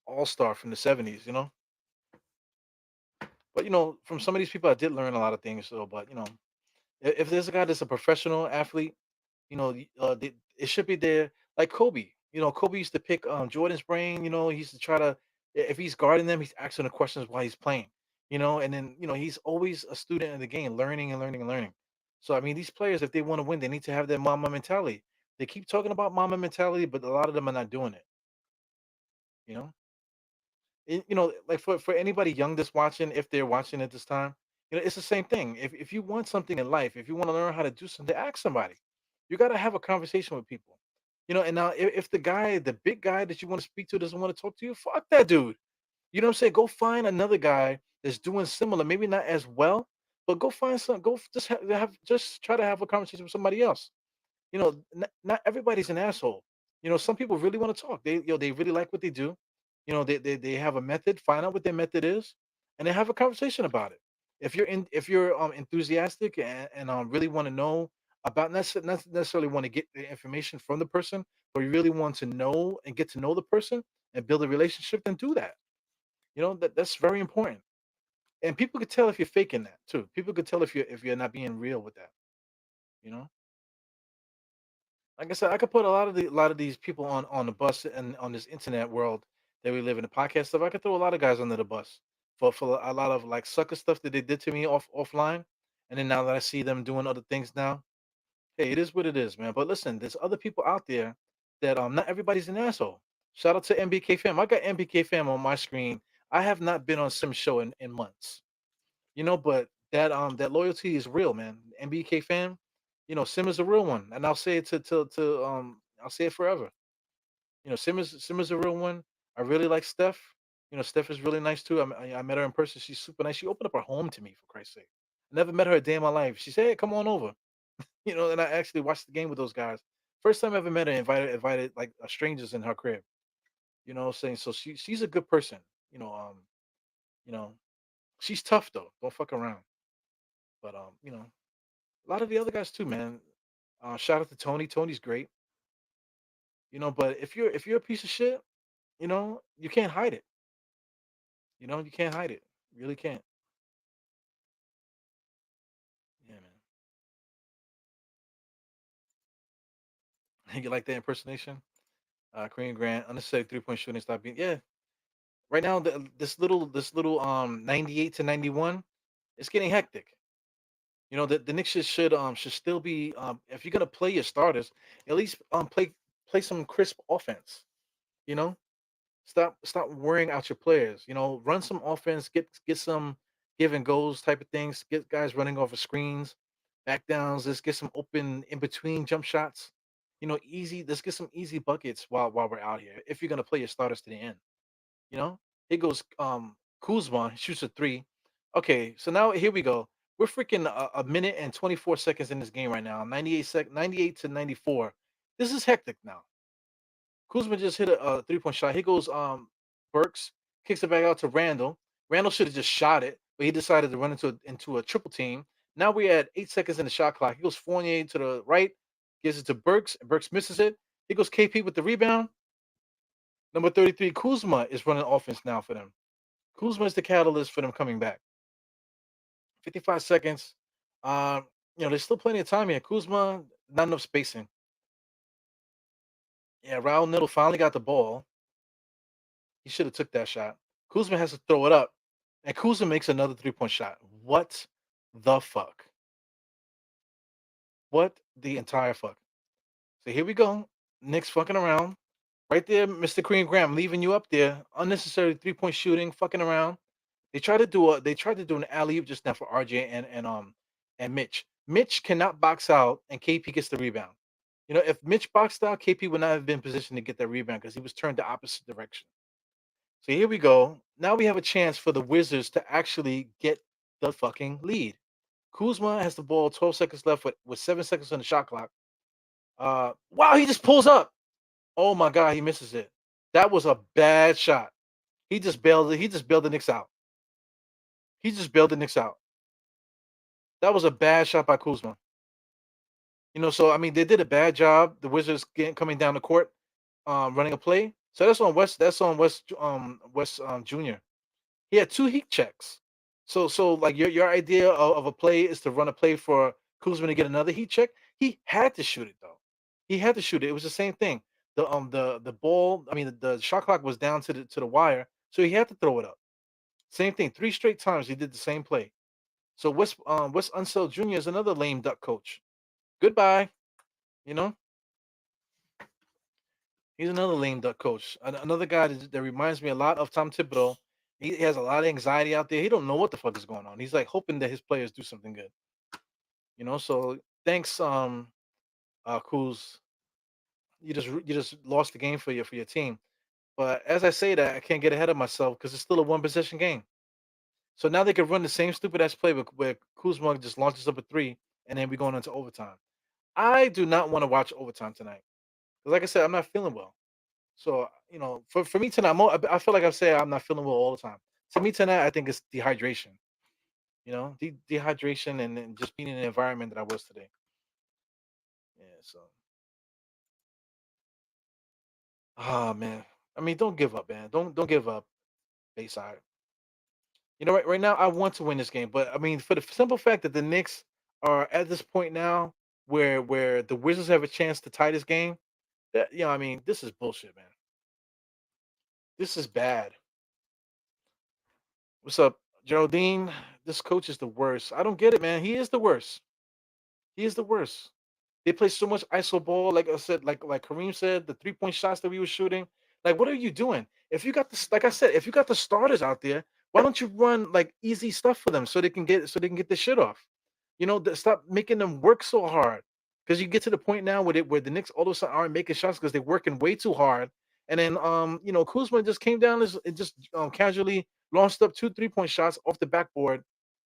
all star from the '70s. You know, but from some of these people, I did learn a lot of things. So, but if there's a guy that's a professional athlete, it should be there. Like Kobe, Kobe used to pick Jordan's brain. He used to try to, if he's guarding them, he's asking the questions while he's playing. And then he's always a student in the game, learning and learning and learning. So I mean, these players, if they want to win, they need to have that mama mentality. They keep talking about mama mentality, but a lot of them are not doing it. You know. Like for anybody young that's watching, if they're watching at this time, it's the same thing. If you want something in life, if you want to learn how to do something, ask somebody. You got to have a conversation with people. And now if the big guy that you want to speak to doesn't want to talk to you, fuck that dude. You know what I'm saying? Go find another guy that's doing similar, maybe not as well, but go find some. Just try to have a conversation with somebody else. Not everybody's an asshole. Some people really want to talk. They really like what they do. They have a method. Find out what their method is, and then have a conversation about it. If you're enthusiastic and really want to know about, not necessarily want to get the information from the person, but you really want to know and get to know the person and build a relationship, then do that. That's very important. And people could tell if you're faking that too. People could tell if you're not being real with that. You know. Like I said, I could put a lot of these people on the bus and on this internet world that we live in, the podcast stuff. I could throw a lot of guys under the bus for a lot of like sucker stuff that they did to me offline, and then now that I see them doing other things now, hey, it is what it is, man. But listen, there's other people out there that not everybody's an asshole. Shout out to MBK fam. I got MBK fam on my screen. I have not been on Sim's show in months. But that loyalty is real, man. MBK fan, Sim is a real one, and I'll say it to I'll say it forever. Sim is a real one. I really like Steph. Steph is really nice too. I met her in person. She's super nice. She opened up her home to me, for Christ's sake. I never met her a day in my life. She said, "Hey, come on over." And I actually watched the game with those guys. First time I ever met her, invited like strangers in her crib. Saying so she's a good person. You know, um, you know, she's tough though. Don't fuck around. But a lot of the other guys too, man. Shout out to Tony. Tony's great. But if you're a piece of shit, you can't hide it. You can't hide it. You really can't. Yeah, man. You like that impersonation? Korean Grant, unnecessary 3-point shooting, stop being. Yeah. Right now, this little 98 to 91, it's getting hectic. The Knicks should still be, if you're gonna play your starters, at least play some crisp offense. You know, stop wearing out your players. Run some offense, get some give and goes type of things. Get guys running off of screens, back downs. Let's get some open in between jump shots. Easy. Let's get some easy buckets while we're out here. If you're gonna play your starters to the end, you know. Here goes Kuzma, he shoots a three. Okay, so now here we go. We're freaking a minute and 24 seconds in this game right now. 98 to 94. This is hectic now. Kuzma just hit a 3-point shot. Here goes Burks, kicks it back out to Randall. Randall should have just shot it, but he decided to run into a triple team. Now we're at 8 seconds in the shot clock. He goes Fournier to the right, gives it to Burks. Burks misses it. Here goes KP with the rebound. Number 33, Kuzma is running offense now for them. Kuzma is the catalyst for them coming back. 55 seconds. Um, there's still plenty of time here. Kuzma, not enough spacing. Yeah, Raul Neto finally got the ball. He should have took that shot. Kuzma has to throw it up, and Kuzma makes another 3-point shot. What the fuck? What the entire fuck? So here we go. Knicks fucking around. Right there, Mr. Kareem Graham, leaving you up there. Unnecessary 3-point shooting, fucking around. They tried to do an alley oop just now for RJ and Mitch. Mitch cannot box out and KP gets the rebound. You know, if Mitch boxed out, KP would not have been positioned to get that rebound because he was turned the opposite direction. So here we go. Now we have a chance for the Wizards to actually get the fucking lead. Kuzma has the ball, 12 seconds left with 7 seconds on the shot clock. Wow, he just pulls up. Oh my god, he misses it. That was a bad shot. He just bailed it. He just bailed the Knicks out. He just bailed the Knicks out. That was a bad shot by Kuzma. You know, so I mean, they did a bad job. The Wizards coming down the court, running a play. So that's on West. That's on West Junior. He had two heat checks. So like your idea of a play is to run a play for Kuzma to get another heat check. He had to shoot it though. He had to shoot it. It was the same thing. The ball. I mean the shot clock was down to the wire, so he had to throw it up. Same thing. Three straight times he did the same play. So West Unseld Jr. is another lame duck coach. Goodbye. You know, he's another lame duck coach. Another guy that reminds me a lot of Tom Thibodeau. He has a lot of anxiety out there. He don't know what the fuck is going on. He's like hoping that his players do something good. You know, so thanks, Kuz. You just lost the game for your team. But as I say that, I can't get ahead of myself because it's still a one possession game. So now they could run the same stupid ass play where Kuzma just launches up a three, and then we going into overtime. I do not want to watch overtime tonight because, like I said, I'm not feeling well. So for me tonight, I feel like I say I'm not feeling well all the time. To me tonight, I think it's dehydration. Dehydration and just being in the environment that I was today. Yeah. So, man, I mean, don't give up, man. Don't give up, Bayside. Right now, I want to win this game, but I mean, for the simple fact that the Knicks are at this point now where the Wizards have a chance to tie this game, that I mean, this is bullshit, man. This is bad. What's up, Geraldine? This coach is the worst. I don't get it, man. He is the worst. He is the worst. They play so much iso ball. Like I said, like Kareem said, the 3-point shots that we were shooting. Like, what are you doing? If you got this, like I said, if you got the starters out there, why don't you run like easy stuff for them so they can get the shit off? Stop making them work so hard. Because you get to the point now where the Knicks all of a sudden aren't making shots because they're working way too hard. And then Kuzma just came down and just casually launched up 2 3-point shots off the backboard,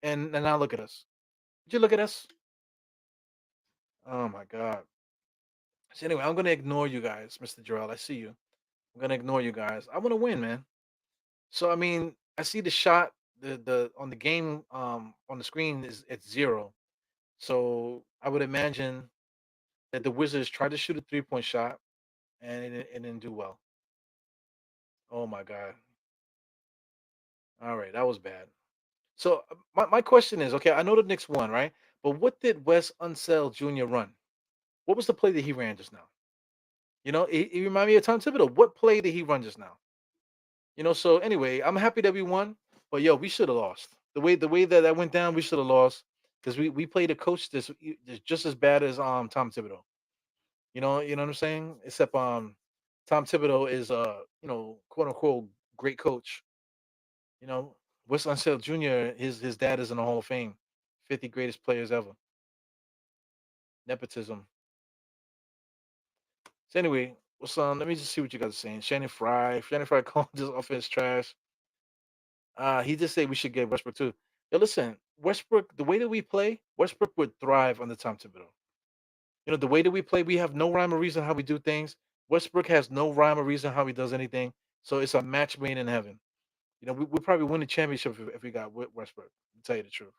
and now look at us. Did you look at us? Oh my god. So anyway, I'm gonna ignore you guys, Mr. Jarrell. I see you. I'm gonna ignore you guys. I want to win, man. So I mean, I see the shot, the on the game on the screen is at 0. So I would imagine that the Wizards tried to shoot a 3-point shot and it didn't do well. Oh my god. All right, that was bad. So my question is, okay, I know the Knicks won, right? But what did Wes Unseld Jr. run? What was the play that he ran just now? He reminded me of Tom Thibodeau. What play did he run just now? So anyway, I'm happy that we won, but yo, we should have lost. The way that went down, we should have lost because we played a coach that's just as bad as Tom Thibodeau. You know what I'm saying? Except Tom Thibodeau is quote unquote great coach. You know, Wes Unseld Jr. His dad is in the Hall of Fame, 50 greatest players ever. Nepotism. So anyway, what's Let me just see what you guys are saying. Shannon Fry called this offense trash. He just said we should get Westbrook too. Yo, listen, Westbrook, the way that we play, Westbrook would thrive under Tom Thibodeau. The way that we play, we have no rhyme or reason how we do things. Westbrook has no rhyme or reason how he does anything. So it's a match made in heaven. We probably win the championship if we got Westbrook. To tell you the truth.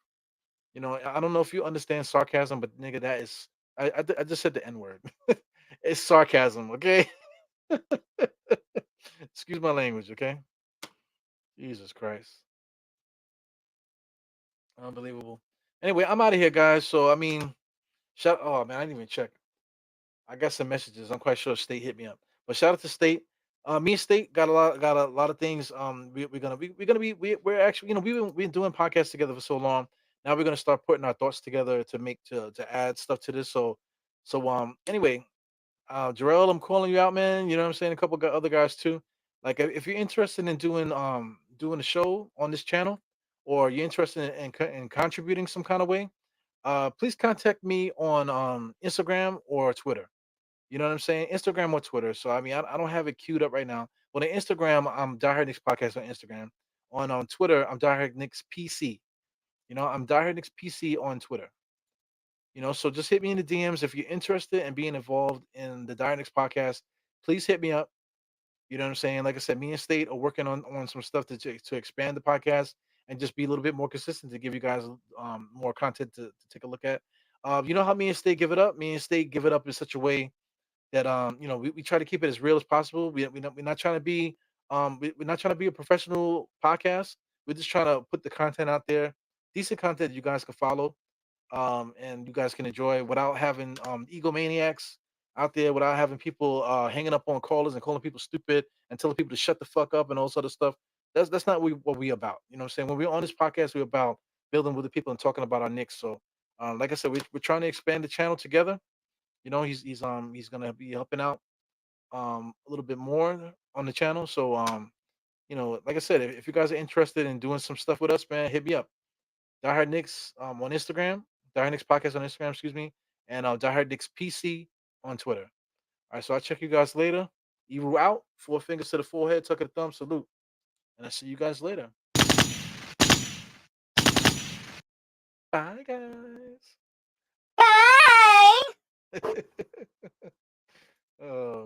I don't know if you understand sarcasm, but nigga, that is I just said the N word. It's sarcasm, okay? Excuse my language, okay? Jesus Christ. Unbelievable. Anyway, I'm out of here, guys. So I mean, oh man, I didn't even check. I got some messages. I'm quite sure State hit me up. But shout out to State. Me and State got a lot of things. We're actually, we've been doing podcasts together for so long. Now we're gonna start putting our thoughts together to make to add stuff to this. So anyway, Jarrell, I'm calling you out, man. You know what I'm saying? A couple other guys too. Like if you're interested in doing a show on this channel, or you're interested in contributing some kind of way, please contact me on Instagram or Twitter. You know what I'm saying? Instagram or Twitter. So I mean, I don't have it queued up right now. But on Instagram, I'm Diehard Knicks Podcast on Instagram. On Twitter, I'm Diehard Knicks PC. I'm Diehard Knicks PC on Twitter. So just hit me in the DMs if you're interested in being involved in the Diehard Knicks Podcast. Please hit me up. You know what I'm saying? Like I said, me and State are working on some stuff to expand the podcast and just be a little bit more consistent to give you guys more content to take a look at. You know how me and State give it up? Me and State give it up in such a way that we try to keep it as real as possible. We're not trying to be we're not trying to be a professional podcast. We're just trying to put the content out there, decent content you guys can follow, and you guys can enjoy without having egomaniacs out there, without having people hanging up on callers and calling people stupid and telling people to shut the fuck up and all sort of stuff. That's not what we about. You know what I'm saying? When we're on this podcast, we're about building with the people and talking about our Knicks. So, like I said, we're trying to expand the channel together. He's gonna be helping out a little bit more on the channel. So like I said, if you guys are interested in doing some stuff with us, man, hit me up. Die Hard Knicks on Instagram, Die Hard Knicks Podcast on Instagram, excuse me, and Die Hard Knicks PC on Twitter. All right, so I'll check you guys later. Evil out, four fingers to the forehead, tuck of the thumb, salute. And I'll see you guys later. Bye guys. Bye. Oh